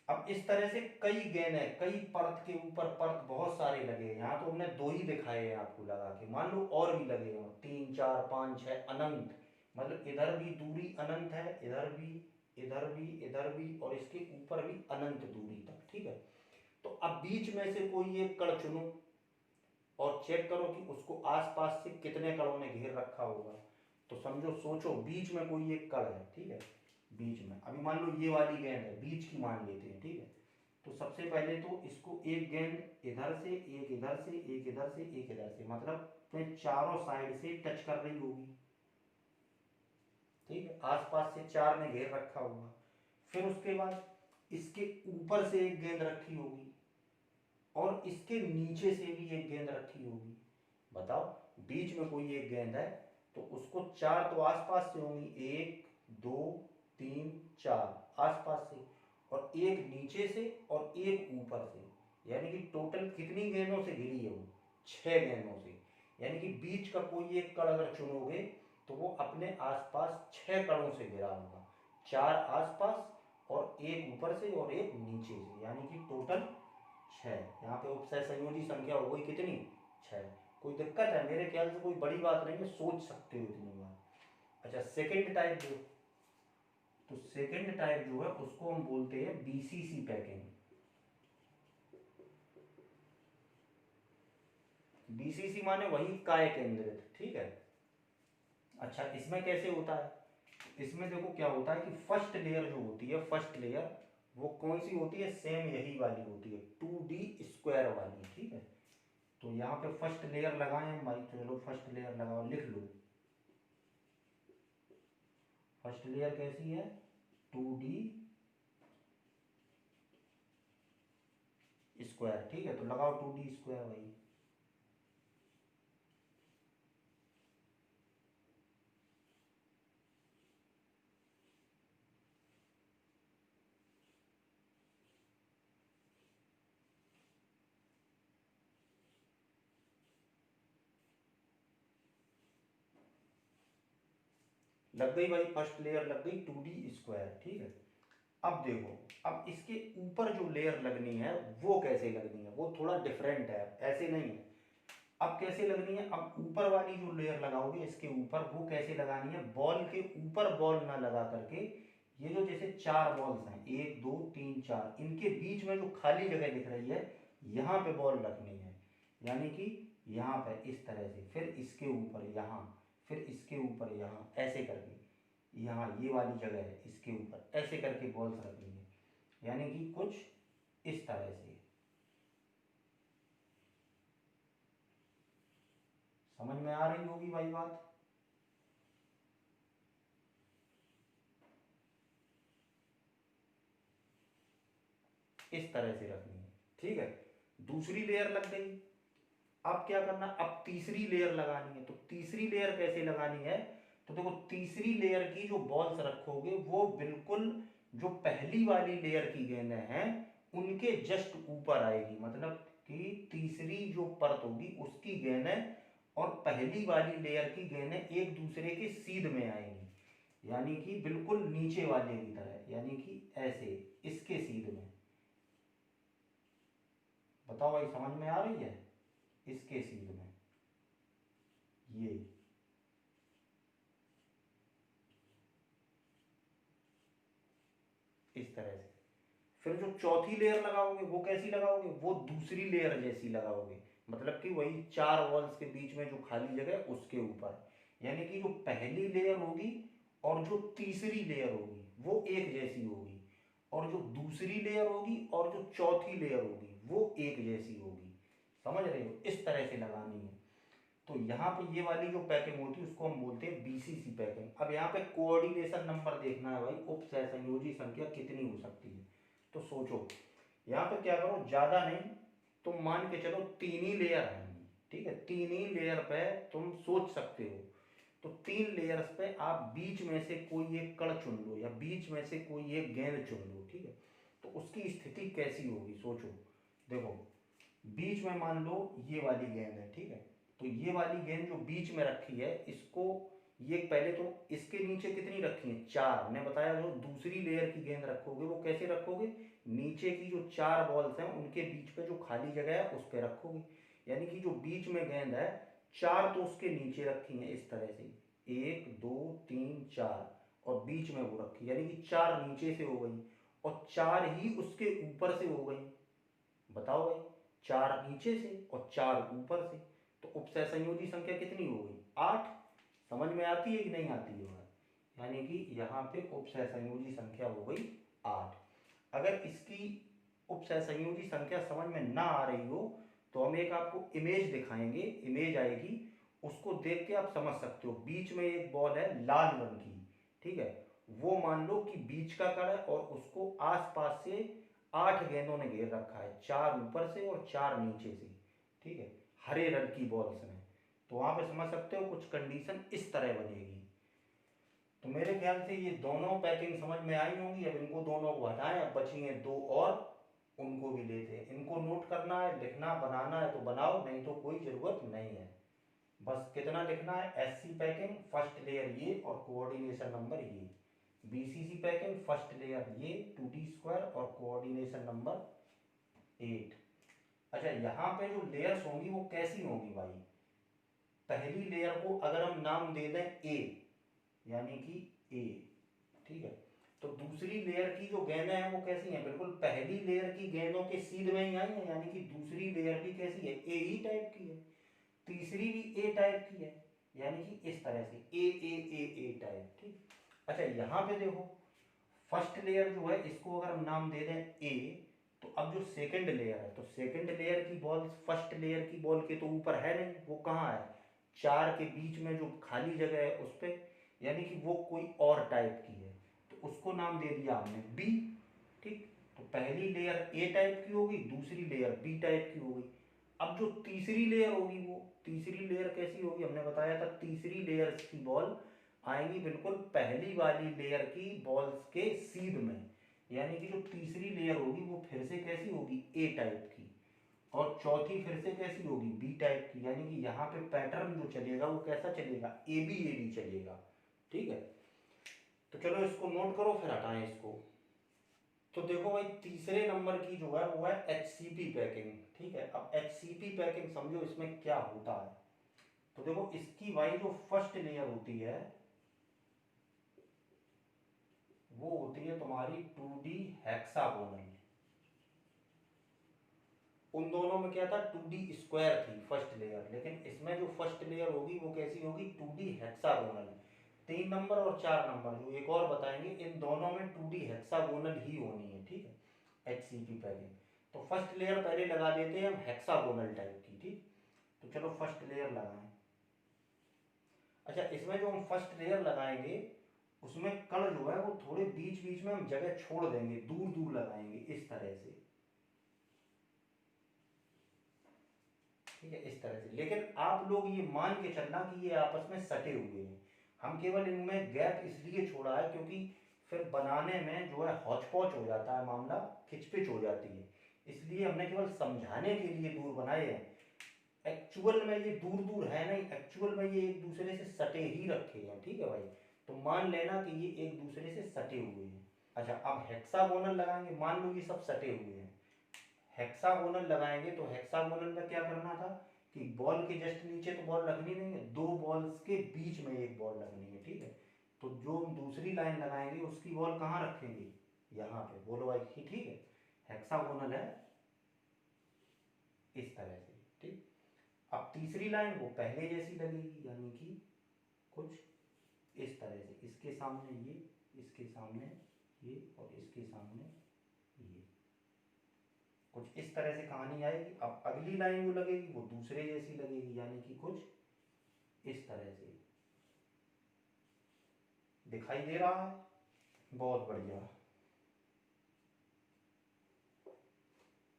अब इस तरह से कई गेंद है, कई परत के ऊपर परत बहुत सारे लगे हैं, यहाँ तो हमने 2 ही दिखाए हैं आपको लगा के, मान लो और भी लगे हो 3 4 5 6 अनंत, मतलब इधर भी दूरी अनंत है, इधर भी इधर भी और इसके ऊपर भी अनंत दूरी तक, ठीक है। तो अब बीच में से कोई एक कण चुनो और चेक करो कि उसको आसपास से कितने कणों ने घेर रखा होगा। तो समझो, सोचो, बीच में कोई एक कण है, ठीक है, बीच में, अभी मान लो ये वाली गेंद है, बीच की मान लेते हैं, ठीक है। तो सबसे पहले तो इसको एक गेंद इधर से, एक इधर से, एक इधर से, एक इधर से, मतलब चारों साइड से टच कर रही होगी, ठीक है, आसपास से चार ने घेर रखा होगा। फिर उसके बाद इसके ऊपर से एक गेंद रखी होगी और इसके नीचे से भी एक गेंद रखी होगी। बताओ, बीच में कोई एक गेंद है तो उसको चार तो आसपास से होंगी, एक, दो, तीन, चार आसपास से, और एक नीचे से और एक ऊपर से, यानी कि टोटल कितनी गेंदों से घिरी है वो? 6 गेंदों से। यानी कि बीच का कोई एक कण अगर चुनोगे तो वो अपने आसपास 6 कणों से घिरा होगा, 4 आसपास और एक ऊपर से और एक नीचे से, यानी कि टोटल 6। यहाँ पे उपसय संयोजी संख्या हो गई कितनी? 6। कोई दिक्कत है? मेरे ख्याल से कोई बड़ी बात नहीं है, सोच सकते हो इतनी बार। अच्छा, सेकेंड टाइप जो, तो सेकेंड टाइप जो है उसको हम बोलते हैं बीसीसी पैकिंग। बीसीसी माने वही काय केंद्रित, ठीक है। अच्छा, इसमें कैसे होता है? इसमें देखो क्या होता है कि फर्स्ट लेयर जो होती है, फर्स्ट लेयर वो कौन सी होती है? सेम यही वाली होती है, 2D² वाली, ठीक है। तो यहाँ पे फर्स्ट लेयर लगाए हम भाई, चलो फर्स्ट लेयर लगाओ, लिख लो। फर्स्ट लेयर कैसी है? 2D², ठीक है। तो लगाओ 2D² भाई। लग गई भाई, फर्स्ट लेयर लग गई 2D², ठीक है। अब देखो, अब इसके ऊपर जो लेयर लगनी है वो कैसे लगनी है, वो थोड़ा डिफरेंट है, ऐसे नहीं है। अब कैसे लगनी है? अब ऊपर वाली जो लेयर लगाओगे इसके ऊपर, वो कैसे लगानी है? बॉल के ऊपर बॉल ना लगा करके, ये जो जैसे 4 बॉल्स हैं, 1, 2, 3, 4, इनके बीच में जो खाली जगह दिख रही है, यहाँ पे बॉल रखनी है, यानी कि यहाँ पे इस तरह से, फिर इसके ऊपर यहाँ, फिर इसके ऊपर यहाँ, ऐसे करके, यहाँ ये वाली जगह है इसके ऊपर, ऐसे करके बॉल्स रखनी है, यानी कि कुछ इस तरह से। समझ में आ रही होगी भाई बात? इस तरह से रखनी है, ठीक है। दूसरी लेयर लग गई। अब क्या करना? अब तीसरी लेयर लगानी है। तो तीसरी लेयर कैसे लगानी है? तो देखो, तीसरी लेयर की जो बॉल्स रखोगे वो बिल्कुल जो पहली वाली लेयर की गेंदें हैं उनके जस्ट ऊपर आएगी, मतलब कि तीसरी जो परत होगी उसकी गेंदें और पहली वाली लेयर की गेंदें एक दूसरे के सीध में आएंगी, यानी कि बिल्कुल नीचे वाले की तरह, यानी कि ऐसे, इसके सीध में। बताओ भाई, समझ में आ रही है? इसके सीध में, ये इस तरह से। फिर जो चौथी लेयर लगाओगे वो कैसी लगाओगे? वो दूसरी लेयर जैसी लगाओगे, मतलब कि वही 4 वॉल्स के बीच में जो खाली जगह है उसके ऊपर, यानी कि जो पहली लेयर होगी और जो तीसरी लेयर होगी वो एक जैसी होगी, और जो दूसरी लेयर होगी और जो चौथी लेयर होगी वो एक जैसी होगी। समझ रहे हो? इस तरह से लगानी है। तो यहाँ पे ये वाली जो पैकिंग होती है उसको हम बोलते हैं बीसीसी पैकिंग। अब यहाँ पे कोऑर्डिनेशन नंबर देखना है भाई, उप सहसंयोजी संख्या कितनी हो सकती है। तो सोचो, यहाँ पे क्या करो, ज्यादा नहीं, तुम मान के चलो 3 ही लेयर आएंगी, ठीक है। 3 ही लेयर पे तुम सोच सकते हो। तो 3 लेयर्स पे आप बीच में से कोई एक कण चुन लो या बीच में से कोई एक गेंद चुन लो, ठीक है। तो उसकी स्थिति कैसी होगी सोचो। देखो, बीच में मान लो ये वाली गेंद है, ठीक है। तो ये वाली गेंद जो बीच में रखी है इसको, ये पहले तो इसके नीचे कितनी रखी है? 4। मैंने बताया जो दूसरी लेयर की गेंद रखोगे वो कैसे रखोगे? नीचे की जो 4 बॉल्स हैं उनके बीच पे जो खाली जगह है उस पर रखोगे, यानी कि जो बीच में गेंद है 4 तो उसके नीचे रखी है इस तरह से, 1, 2, 3, 4, और बीच में वो रखी, यानी कि 4 नीचे से हो गई और 4 ही उसके ऊपर से हो गई। बताओ भाई, 4 नीचे से और 4 ऊपर से, तो उपसहसंयोजी संख्या कितनी हो गई? 8। समझ में आती है कि नहीं आती है बात? यानी कि यहाँ पे उपसहसंयोजी संख्या हो गई 8। अगर इसकी उपसहसंयोजी संख्या समझ में ना आ रही हो तो हम एक आपको इमेज दिखाएंगे, इमेज आएगी, उसको देख के आप समझ सकते हो। बीच में एक बॉल है लाल रंग की, ठीक है, वो मान लो कि बीच का कड़ है और उसको आसपास से 8 गेंदों ने घेर रखा है, 4 ऊपर से और 4 नीचे से, ठीक है, हरे रंग की बॉल्स में। तो वहां पे समझ सकते हो कुछ कंडीशन इस तरह बनेगी। तो मेरे ख्याल से ये दोनों पैकिंग समझ में आई होंगी। अब इनको दोनों को हटाएं, अब बची हैं 2 और, उनको भी लेते हैं। इनको नोट करना है, लिखना, बनाना है तो बनाओ, नहीं तो कोई ज़रूरत नहीं है। बस कितना लिखना है? एससी पैकिंग फर्स्ट लेयर ये और कोऑर्डिनेशन नंबर ये, बीसीसी पैकिंग फर्स्ट लेयर ये 2d स्क्वायर और कोऑर्डिनेशन नंबर 8। अच्छा, यहाँ पे जो लेयर्स होंगी वो कैसी होंगी भाई? पहली लेयर को अगर हम नाम दे दें ए, यानी कि ए, ठीक है, तो दूसरी लेयर की जो गेंदें हैं वो कैसी हैं? बिल्कुल पहली लेयर की गेंदों के सीध में ही आई हैं, यानी कि दूसरी लेयर भी कैसी है? ए ही टाइप की है। तीसरी भी ए टाइप की है, यानी कि इस तरह से ए टाइप, ठीक। अच्छा, यहाँ पे देखो फर्स्ट लेयर जो है इसको अगर हम नाम दे दें ए, तो अब जो सेकंड लेयर है, तो सेकंड लेयर की बॉल फर्स्ट लेयर की बॉल के तो ऊपर है नहीं, वो कहाँ है? 4 के बीच में जो खाली जगह है उस पर, यानी कि वो कोई और टाइप की है, तो उसको नाम दे दिया हमने बी, ठीक। तो पहली लेयर ए टाइप की होगी, दूसरी लेयर बी टाइप की होगी। अब जो तीसरी लेयर होगी, वो तीसरी लेयर कैसी होगी? हमने बताया था तीसरी लेयर की बॉल आएंगी बिल्कुल पहली वाली लेयर की बॉल्स के सीध में, यानी कि जो तीसरी लेयर होगी वो फिर से कैसी होगी? ए टाइप की, और चौथी फिर से कैसी होगी? बी टाइप की, यानी कि यहाँ पे पैटर्न जो चलेगा वो कैसा चलेगा? ए बी चलेगा, ठीक है। तो चलो इसको नोट करो, फिर हटाएं इसको। तो देखो भाई, तीसरे नंबर की जो है वो है एचसीपी पैकिंग, ठीक है। अब एचसीपी पैकिंग समझो इसमें क्या होता है। तो देखो इसकी भाई जो फर्स्ट लेयर होती है वो होती है तुम्हारी 2D हेक्सागोनल। उन दोनों में क्या था? 2D स्क्वायर थी फर्स्ट लेयर, लेकिन इसमें जो फर्स्ट लेयर होगी वो कैसी होगी? 2D hexagonal. 3 नंबर और 4 नंबर जो एक और बताएंगे, इन दोनों में 2D हेक्सागोनल ही होनी है, ठीक है, एचसीपी पैकिंग। तो फर्स्ट लेयर पहले लगा देते हैं हम हेक्सागोनल टाइप की, ठीक। तो चलो फर्स्ट लेयर लगाएं। अच्छा, इसमें जो हम फर्स्ट लेयर लगाएंगे उसमें कण जो है वो थोड़े बीच बीच में हम जगह छोड़ देंगे, दूर दूर लगाएंगे इस तरह से, ठीक है, इस तरह से। लेकिन आप लोग ये मान के चलना कि ये आपस में सटे हुए हैं। हम केवल इनमें गैप इसलिए छोड़ा है क्योंकि फिर बनाने में जो है हौच पौच हो जाता है, मामला खिचपिच हो जाती है, इसलिए हमने केवल समझाने के लिए दूर बनाए हैं। एक्चुअल में ये दूर दूर है नहीं, एक्चुअल में ये एक दूसरे से सटे ही रखे हैं, ठीक है भाई। तो मान लेना कि ये एक दूसरे से सटे हुए हैं। अच्छा, अब हेक्सागोनल लगाएंगे, मान लो ये सब सटे हुए हैं, हेक्सागोनल लगाएंगे तो हेक्सागोनल में क्या करना था कि बॉल के जस्ट नीचे तो बॉल रखनी नहीं है, 2 बॉल्स के बीच में एक बॉल रखनी है, ठीक है। तो जो हम दूसरी लाइन लगाएंगे उसकी बॉल कहाँ रखेंगे? यहाँ पे। बोलो भाई, ठीक है, हेक्सागोनल है इस तरह से, ठीक। अब तीसरी लाइन वो पहले जैसी लगेगी, यानी कि कुछ इस तरह से, इसके सामने ये, इसके सामने ये और इसके सामने ये, कुछ इस तरह से कहानी आएगी। अब अगली लाइन जो लगेगी वो दूसरे जैसी लगेगी, यानी कि कुछ इस तरह से। दिखाई दे रहा है? बहुत बढ़िया,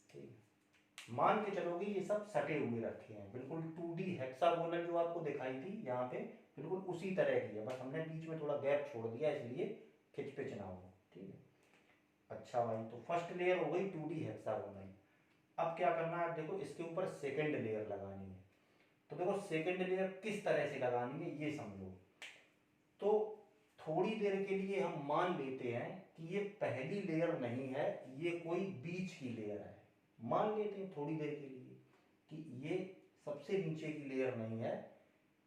ठीक। मान के चलोगे ये सब सटे हुए रखे हैं, बिल्कुल 2D हेक्सागोनल जो आपको दिखाई थी यहाँ पे बिल्कुल उसी तरह की है, बस हमने बीच में थोड़ा गैप छोड़ दिया इसलिए खिचपिच ना हो, ठीक है। अच्छा भाई, तो फर्स्ट लेयर हो गई 2D हेक्सागोनल। अब क्या करना है? देखो इसके ऊपर सेकंड लेयर लगानी है। तो देखो सेकंड लेयर किस तरह से लगानी है ये समझो। तो थोड़ी देर के लिए हम मान लेते हैं कि ये पहली लेयर नहीं है, ये कोई बीच की लेयर है। मान लेते हैं थोड़ी देर के लिए कि ये सबसे नीचे की लेयर नहीं है,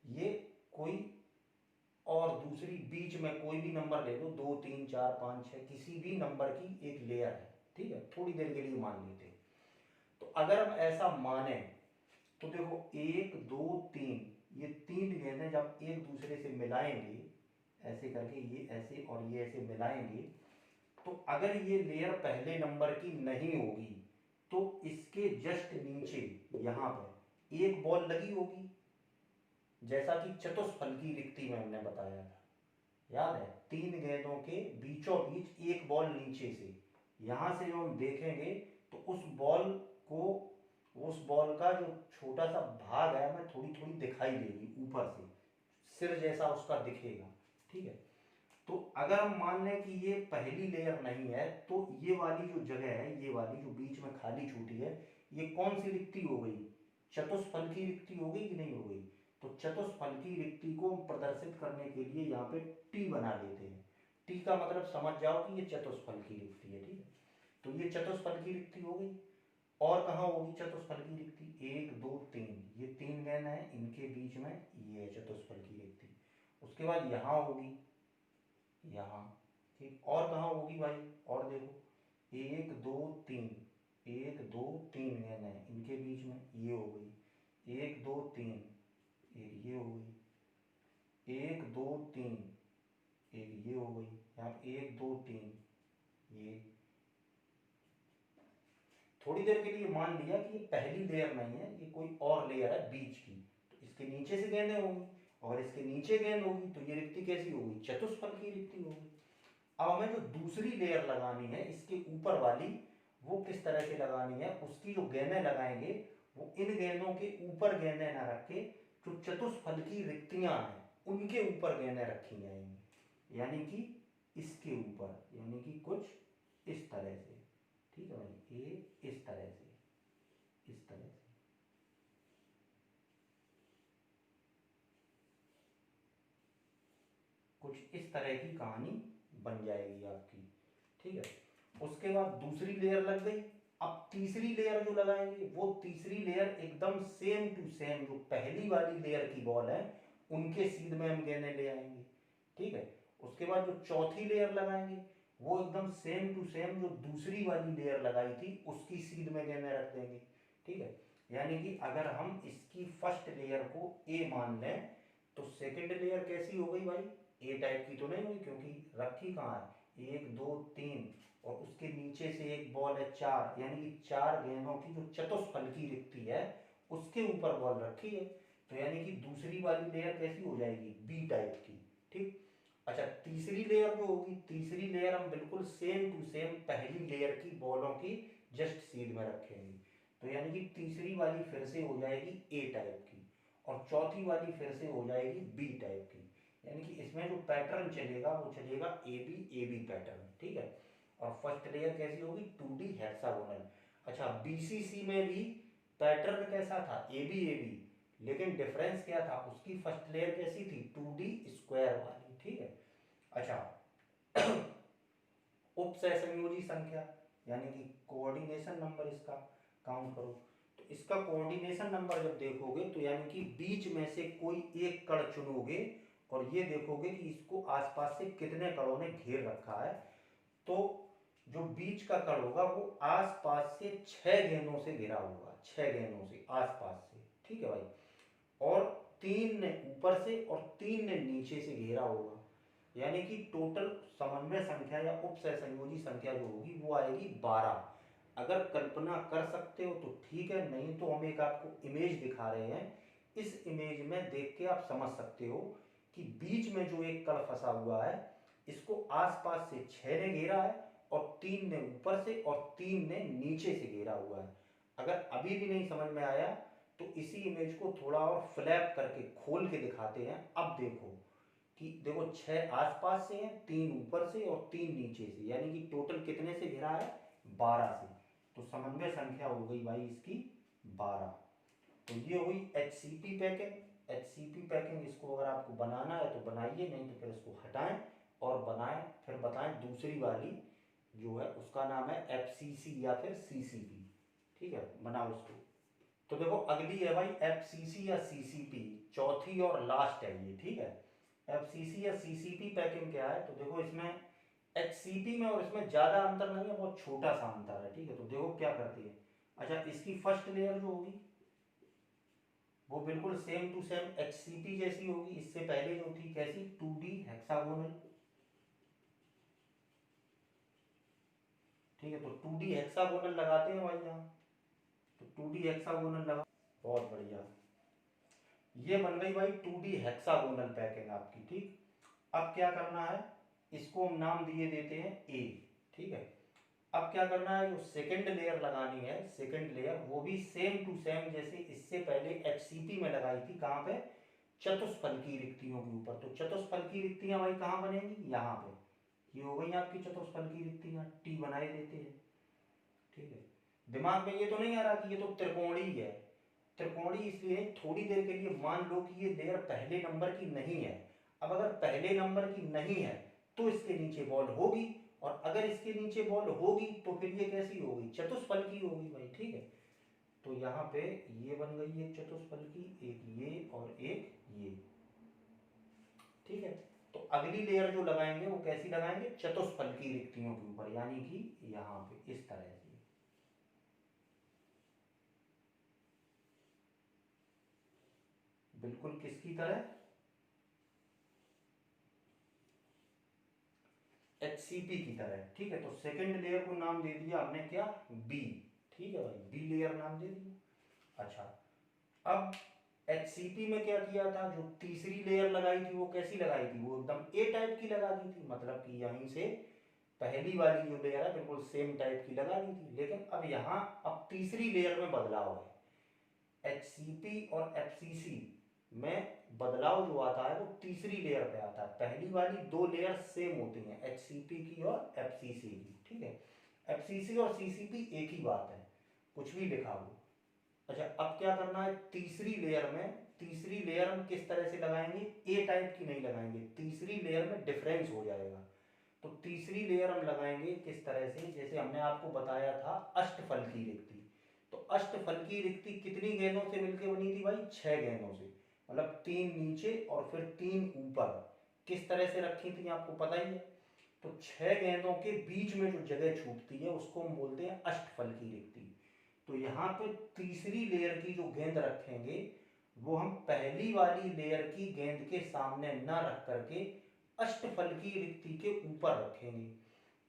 ये कोई और दूसरी बीच में कोई भी नंबर ले लो, 2 3 4 5 6 किसी भी नंबर की एक लेयर है, ठीक है, थोड़ी देर के लिए मान लेते हैं। तो अगर हम ऐसा माने तो देखो 1 2 3, ये 3 गेंदें जब एक दूसरे से मिलाएंगे ऐसे करके, ये ऐसे और ये ऐसे मिलाएंगे, तो अगर ये लेयर पहले नंबर की नहीं होगी तो इसके जस्ट नीचे यहाँ पर एक बॉल लगी होगी, जैसा कि चतुष्फलकी रिक्ति में हमने बताया था, याद है, 3 गेंदों के बीचों बीच एक बॉल नीचे से, यहां से जो हम देखेंगे तो उस बॉल का जो छोटा सा भाग है हमें थोड़ी थोड़ी दिखाई देगी ऊपर से, सिर जैसा उसका दिखेगा, ठीक है। तो अगर हम मान लें कि ये पहली लेयर नहीं है तो ये वाली जो जगह है, ये वाली जो बीच में खाली छूटी है, ये कौन सी रिक्ति हो गई, चतुष्फलकी रिक्ति हो गई कि नहीं हो गई। तो चतुष्फलकी रिक्ति को प्रदर्शित करने के लिए यहाँ पे टी बना लेते हैं, टी का मतलब समझ जाओ कि ये चतुष्फलकी रिक्ति है, ठीक है। तो ये चतुष्फलकी रिक्ति हो गई। और कहाँ होगी चतुष्फलकी रिक्ति, 1 2 3, ये 3 गेंद है, इनके बीच में ये है चतुष्फलकी रिक्ति। उसके बाद यहाँ होगी, यहाँ, ठीक। और कहाँ होगी भाई, और देखो 1 2 3, 1 2 3 गेंद है, इनके बीच में ये हो गई, 1 2 3, एक ये हो गई, 1 2 3, एक ये हो गई, यहाँ 1 2 3, ये। थोड़ी देर के लिए मान लिया कि ये पहली लेयर नहीं है, ये कोई और लेयर है बीच की, तो इसके नीचे से गेंदें होंगी, और इसके नीचे गेंद होगी, तो ये रिक्ति कैसी होगी, चतुष्फलकी रिक्ति होगी। अब हमें जो दूसरी लेयर लगानी है इसके ऊपर वाली, वो किस तरह से लगानी है, उसकी जो गेंदें लगाएंगे वो इन गेंदों के ऊपर गेंदें ना रख के जो चतुष्फलकी रिक्तियां हैं उनके ऊपर गेंदें रखी जाएंगी, यानी कि इसके ऊपर, यानी कि कुछ इस तरह से, ठीक है भाई, ये इस तरह से, इस तरह से, कुछ इस तरह की कहानी बन जाएगी आपकी, ठीक है। उसके बाद दूसरी लेयर लग गई। अब तीसरी लेयर जो लगाएंगे वो तीसरी लेयर एकदम सेम टू सेम जो पहली वाली लेयर की बॉल है उनके सीध में हम गेंदें ले आएंगे, ठीक है। उसके बाद जो चौथी लेयर लगाएंगे वो एकदम सेम टू सेम जो दूसरी वाली लेयर लगाई थी उसकी सीध में गेंदें रख देंगे, ठीक है। यानी कि अगर हम इसकी फर्स्ट लेयर को ए मान लें तो सेकंड लेयर कैसी हो गई भाई, ए टाइप की तो नहीं हुई, क्योंकि रखी कहाँ है, 1 2 3, और उसके नीचे से एक बॉल है 4, यानी कि 4 गेंदों की जो चतुष्फलकी रिक्ति है उसके ऊपर बॉल रखी है, तो यानी कि दूसरी वाली लेयर कैसी हो जाएगी, बी टाइप की, ठीक। अच्छा, तीसरी लेयर जो होगी, तीसरी लेयर हम बिल्कुल सेम टू सेम पहली लेयर की बॉलों की जस्ट सीध में रखेंगे, तो यानी कि तीसरी वाली फिर से हो जाएगी ए टाइप की, और चौथी वाली फिर से हो जाएगी बी टाइप की, यानी कि इसमें जो पैटर्न चलेगा वो चलेगा ए बी पैटर्न, ठीक है। और फर्स्ट लेयर कैसी होगी, 2D हेक्सागोनल। अच्छा, बीसीसी में भी पैटर्न कैसा था, ए बी, लेकिन डिफरेंस क्या था, उसकी फर्स्ट लेयर कैसी थी, 2D स्क्वायर वाली, ठीक है। अच्छा, उपसहसंयोजी संख्या यानी कि कोऑर्डिनेशन नंबर, इसका काउंट करो, तो इसका कोऑर्डिनेशन नंबर जब देखोगे तो यानी कि बीच में से कोई एक कण चुनोगे और ये देखोगे कि इसको आसपास से कितने कणों ने घेर रखा है, तो जो बीच का कण होगा वो आसपास से 6 गेंदों से घिरा होगा, 6 गेंदों से आसपास से, ठीक है भाई, और 3 ने ऊपर से और 3 ने नीचे से घेरा होगा, यानी कि टोटल समन्वय संख्या या उपसहसंयोजी संख्या जो होगी वो आएगी 12। अगर कल्पना कर सकते हो तो ठीक है, नहीं तो हम एक आपको इमेज दिखा रहे हैं, इस इमेज में देख के आप समझ सकते हो कि बीच में जो एक कण फंसा हुआ है इसको आसपास से 6 ने घेरा है और 3 ने ऊपर से और 3 ने नीचे से घेरा हुआ है। अगर अभी भी नहीं समझ में आया तो इसी इमेज को थोड़ा और फ्लैप करके खोल के दिखाते हैं। अब देखो कि देखो 6 आसपास से हैं, 3 ऊपर से और 3 नीचे से, यानी कि टोटल कितने से घिरा है, 12 से। तो समन्वय संख्या हो गई भाई इसकी 12। तो ये हुई HCP पैकिंग। HCP पैकिंग इसको अगर आपको बनाना है तो बनाइए, नहीं तो फिर इसको हटाएं और बनाएं, फिर बताएं दूसरी वाली जो है उसका नाम है FCC या फिर CCP, ठीक है, बनाओ उसको। तो देखो अगली है भाई FCC या CCP, चौथी और लास्ट है ये, ठीक है। एफसीसी या सीसीपी पैकिंग क्या है, तो देखो इसमें एचसीपी में और इसमें ज़्यादा अंतर नहीं है, बहुत छोटा सा अंतर है, ठीक है। तो देखो क्या करती है, अच्छा इसकी फर्स्ट लेयर जो होगी वो बिल्कुल सेम टू सेम एचसीपी जैसी होगी, इससे पहले जो थी कैसी 2D हेक्सागोनल, ठीक है। तो 2D हेक्सागोनल लगाते हैं भाई यहाँ, तो 2D हेक्सागोनल लगा, बहुत बढ़िया, ये बन गई भाई 2D हेक्सागोनल पैकिंग आपकी, ठीक। अब क्या करना है, इसको हम नाम दिए देते हैं ए, ठीक है। अब क्या करना है, जो सेकंड लेयर लगानी है, सेकंड लेयर वो भी सेम टू सेम जैसे इससे पहले एचसीपी में लगाई थी, कहाँ पे, चतुष्फलकी रिक्तियों के ऊपर। तो चतुष्फलकी रिक्तियां भाई कहाँ बनेंगी, यहाँ पे, ये हो गई आपकी चतुष्फलकी रिक्तियां, टी बनाए देते हैं, ठीक है। दिमाग में ये तो नहीं आ रहा कि ये तो त्रिकोणी है, त्रिकोणी इसलिए थोड़ी देर के लिए मान लो कि ये लेयर पहले नंबर की नहीं है। अब अगर पहले नंबर की नहीं है तो इसके नीचे बॉल होगी, और अगर इसके नीचे बॉल होगी तो फिर ये कैसी होगी, चतुष्फलकी होगी भाई, ठीक है। तो यहाँ पे ये बन गई एक चतुष्फलकी, एक ये और एक ये, ठीक है। तो अगली लेयर जो लगाएंगे वो कैसी लगाएंगे, चतुष्फलकी रिक्तियों के ऊपर, यानी कि यहाँ पे इस तरह से, बिल्कुल किसकी तरह, एचसीपी की तरह, ठीक है। तो सेकंड लेयर को नाम दे दिया हमने क्या, बी, ठीक है भाई, बी लेयर नाम दे दिया। अच्छा, अब एचसीपी में क्या किया था, जो तीसरी लेयर लगाई थी वो कैसी लगाई थी, वो एकदम ए टाइप की लगा दी थी, मतलब कि यहीं से पहली वाली जो लेयर है बिल्कुल सेम टाइप की लगा दी थी। लेकिन अब यहाँ अब तीसरी लेयर में बदलाव है, एचसीपी और एफसीसी में बदलाव जो आता है वो तीसरी लेयर पे आता है, पहली वाली दो लेयर सेम होती हैं, एचसीपी की और एफसीसी की, ठीक है। एफसीसी और सीसीपी एक ही बात है, कुछ भी लिखा हो। अच्छा, अब क्या करना है, तीसरी लेयर में, तीसरी लेयर हम किस तरह से लगाएंगे, ए टाइप की नहीं लगाएंगे, तीसरी लेयर में डिफरेंस हो जाएगा। तो तीसरी लेयर हम लगाएंगे किस तरह से, जैसे हमने आपको बताया था अष्टफलकी रिक्ति। तो अष्टफलकी रिक्ति कितनी गेंदों से मिलकर बनी थी भाई, 6 गेंदों से, मतलब 3 नीचे और फिर 3 ऊपर, किस तरह से रखी थी आपको पता ही है। तो 6 गेंदों के बीच में जो जगह छूटती है उसको हम बोलते हैं अष्टफलकी रिक्ति। तो यहाँ पे तीसरी लेयर की जो गेंद रखेंगे वो हम पहली वाली लेयर की गेंद के सामने न रख करके अष्टफलकी रिक्ति के ऊपर रखेंगे।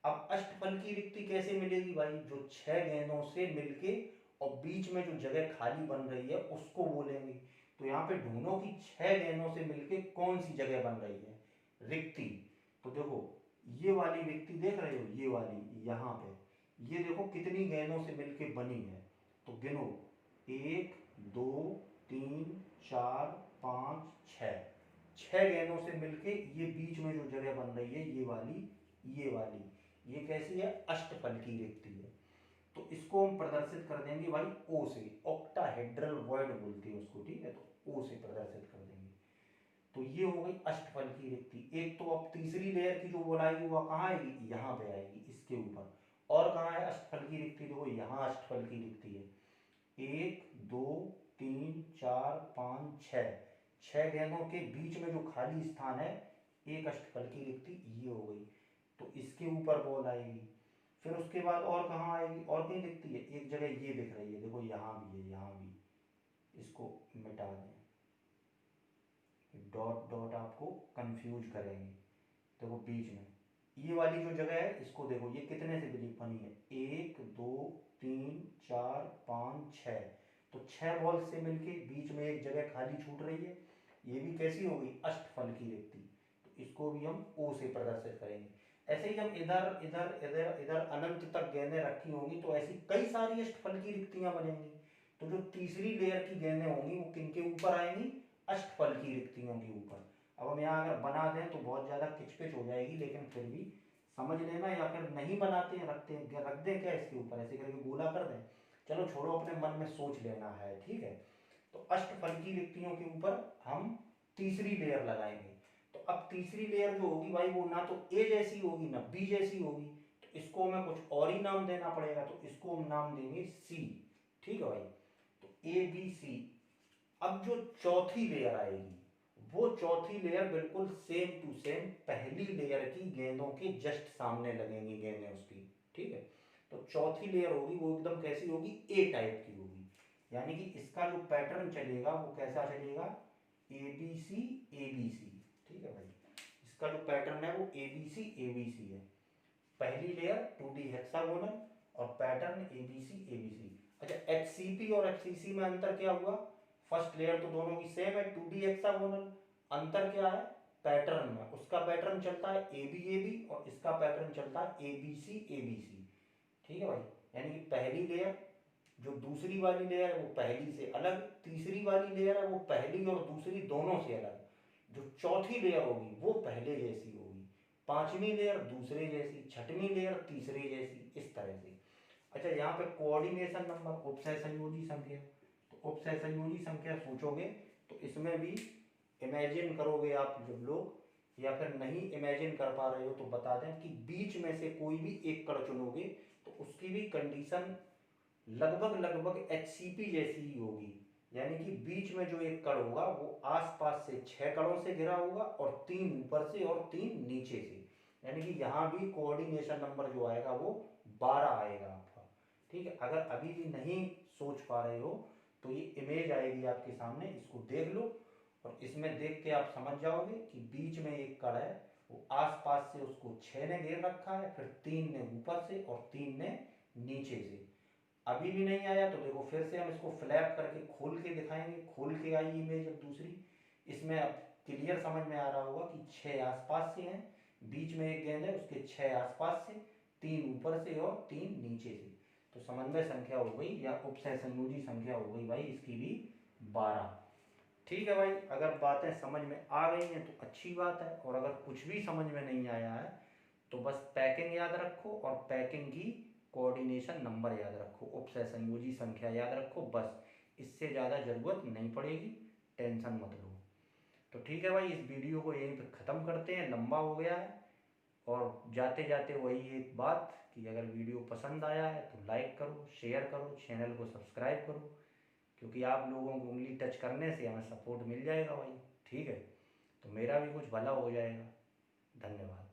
अब अष्टफलकी रिक्ति कैसे मिलेगी भाई, जो 6 गेंदों से मिलके और बीच में जो जगह खाली बन रही है उसको बोलेंगे। तो यहाँ पे ढूंढो कि 6 गेंदों से मिलके कौन सी जगह बन रही है, रिक्ति। तो देखो ये वाली रिक्ति देख रहे हो, ये वाली यहाँ पे, ये देखो कितनी गेंदों से मिलके बनी है, तो गिनो, 1 2 3 4 5 6, 6 गेंदों से मिलके ये बीच में जो जगह बन रही है ये वाली, ये वाली, ये कैसी है, अष्टफलकी रिक्ति है। तो इसको हम प्रदर्शित कर देंगे भाई ओ से, ऑक्टाहेड्रल वॉइड बोलते हैं उसको, ठीक है। तो ओ से प्रदर्शित कर देंगे। तो ये हो गई अष्टफलकी रिक्ति। एक तो अब तीसरी लेयर की जो बोल आएगी वो कहाँ आएगी, यहाँ पे आएगी, इसके ऊपर। और कहाँ है अष्टफलकी रिक्ति, देखो यहाँ अष्टफलकी रिक्ति है, 1 2 3 4 5 6, 6 गेंदों के बीच में जो खाली स्थान है, एक अष्टफलकी रिक्ति ये हो गई। तो इसके ऊपर बॉल आएगी। फिर उसके बाद और कहाँ आएगी, और कहीं दिखती है, एक जगह ये दिख रही है, देखो यहाँ भी है, यहाँ भी, इसको मिटा दें, डॉट डॉट आपको कंफ्यूज करेंगे। देखो बीच में ये वाली जो जगह है इसको देखो, ये कितने से बनी है, 1 2 3 4 5 6, तो 6 बॉल से मिलके बीच में एक जगह खाली छूट रही है, ये भी कैसी हो गई, अष्टफलकी रिक्ति। तो इसको भी हम ओ से प्रदर्शित करेंगे। ऐसे ही जब इधर इधर इधर इधर अनंत तक गेंदें रखी होंगी तो ऐसी कई सारी अष्टफलकी रिक्तियां बनेंगी। तो जो तीसरी लेयर की गेंदें होंगी वो किनके ऊपर आएंगी, अष्टफलकी रिक्तियों के ऊपर। अब हम यहाँ अगर बना दें तो बहुत ज़्यादा किचपिच हो जाएगी, लेकिन फिर भी समझ लेना, या फिर नहीं बनाते हैं रखते हैं, रख दें क्या इसके ऊपर, ऐसे करके गोला कर दें, चलो छोड़ो, अपने मन में सोच लेना है, ठीक है। तो अष्टफलकी रिक्तियों के ऊपर हम तीसरी लेयर लगाएंगे। तो अब तीसरी लेयर जो होगी भाई वो ना तो ए जैसी होगी ना बी जैसी होगी, तो इसको हमें कुछ और ही नाम देना पड़ेगा, तो इसको हम नाम देंगे सी, ठीक है भाई। तो ए बी सी। अब जो चौथी लेयर आएगी वो चौथी लेयर बिल्कुल सेम टू सेम पहली लेयर की गेंदों के जस्ट सामने लगेंगी गेंदें उसकी, ठीक है। तो चौथी लेयर होगी वो एकदम कैसी होगी, ए टाइप की होगी, यानी कि इसका जो पैटर्न चलेगा वो कैसा चलेगा, A B C A B C, ठीक है भाई। इसका जो पैटर्न है वो ए बी सी है। पहली लेयर 2D हेक्सागोनल और पैटर्न ए बी सी। अच्छा, HCP और FCC में अंतर क्या हुआ, फर्स्ट लेयर तो दोनों की सेम है 2D हेक्सागोनल, अंतर क्या है पैटर्न में, उसका पैटर्न चलता है ए बी और इसका पैटर्न चलता है ए बी सी, ठीक है भाई। यानी कि पहली लेयर जो दूसरी वाली लेयर है वो पहली से अलग, तीसरी वाली लेयर है वो पहली और दूसरी दोनों से अलग, जो चौथी लेयर होगी वो पहले जैसी होगी, पांचवी लेयर दूसरे जैसी, छठवीं लेयर तीसरे जैसी, इस तरह से। अच्छा, यहाँ पे कोऑर्डिनेशन नंबर उपसय संयोजी संख्या, तो उपसय संयोजी संख्या सोचोगे तो इसमें भी इमेजिन करोगे आप जब लोग, या फिर नहीं इमेजिन कर पा रहे हो तो बता दें कि बीच में से कोई भी एक कड़ चुनोगे तो उसकी भी कंडीशन लगभग लगभग HCP जैसी ही होगी, यानी कि बीच में जो एक कड़ होगा वो आसपास से 6 कड़ों से घिरा होगा और 3 ऊपर से और 3 नीचे से, यानी कि यहाँ भी कोऑर्डिनेशन नंबर जो आएगा वो 12 आएगा आपका, ठीक है। अगर अभी भी नहीं सोच पा रहे हो तो ये इमेज आएगी आपके सामने, इसको देख लो और इसमें देख के आप समझ जाओगे कि बीच में एक कड़ है वो आसपास से उसको 6 ने घेर रखा है, फिर 3 ने ऊपर से और 3 ने नीचे से। अभी भी नहीं आया तो देखो फिर से हम इसको फ्लैप करके खोल के दिखाएंगे, खोल के आई इमेज अब दूसरी, इसमें अब क्लियर समझ में आ रहा होगा कि 6 आसपास से हैं, बीच में एक गेंद है उसके 6 आसपास से, 3 ऊपर से और 3 नीचे से, तो समन्वय संख्या हो गई या उपसय संयोजी संख्या हो गई भाई इसकी भी 12। ठीक है भाई, अगर बातें समझ में आ गई हैं तो अच्छी बात है, और अगर कुछ भी समझ में नहीं आया है तो बस पैकिंग याद रखो और पैकिंग की कोऑर्डिनेशन नंबर याद रखो, उपसय संयोजी संख्या याद रखो, बस इससे ज़्यादा ज़रूरत नहीं पड़ेगी, टेंशन मत लो। तो ठीक है भाई, इस वीडियो को यहीं पे ख़त्म करते हैं, लंबा हो गया है। और जाते जाते वही एक बात कि अगर वीडियो पसंद आया है तो लाइक करो, शेयर करो, चैनल को सब्सक्राइब करो, क्योंकि आप लोगों को उंगली टच करने से हमें सपोर्ट मिल जाएगा भाई, ठीक है। तो मेरा भी कुछ भला हो जाएगा। धन्यवाद।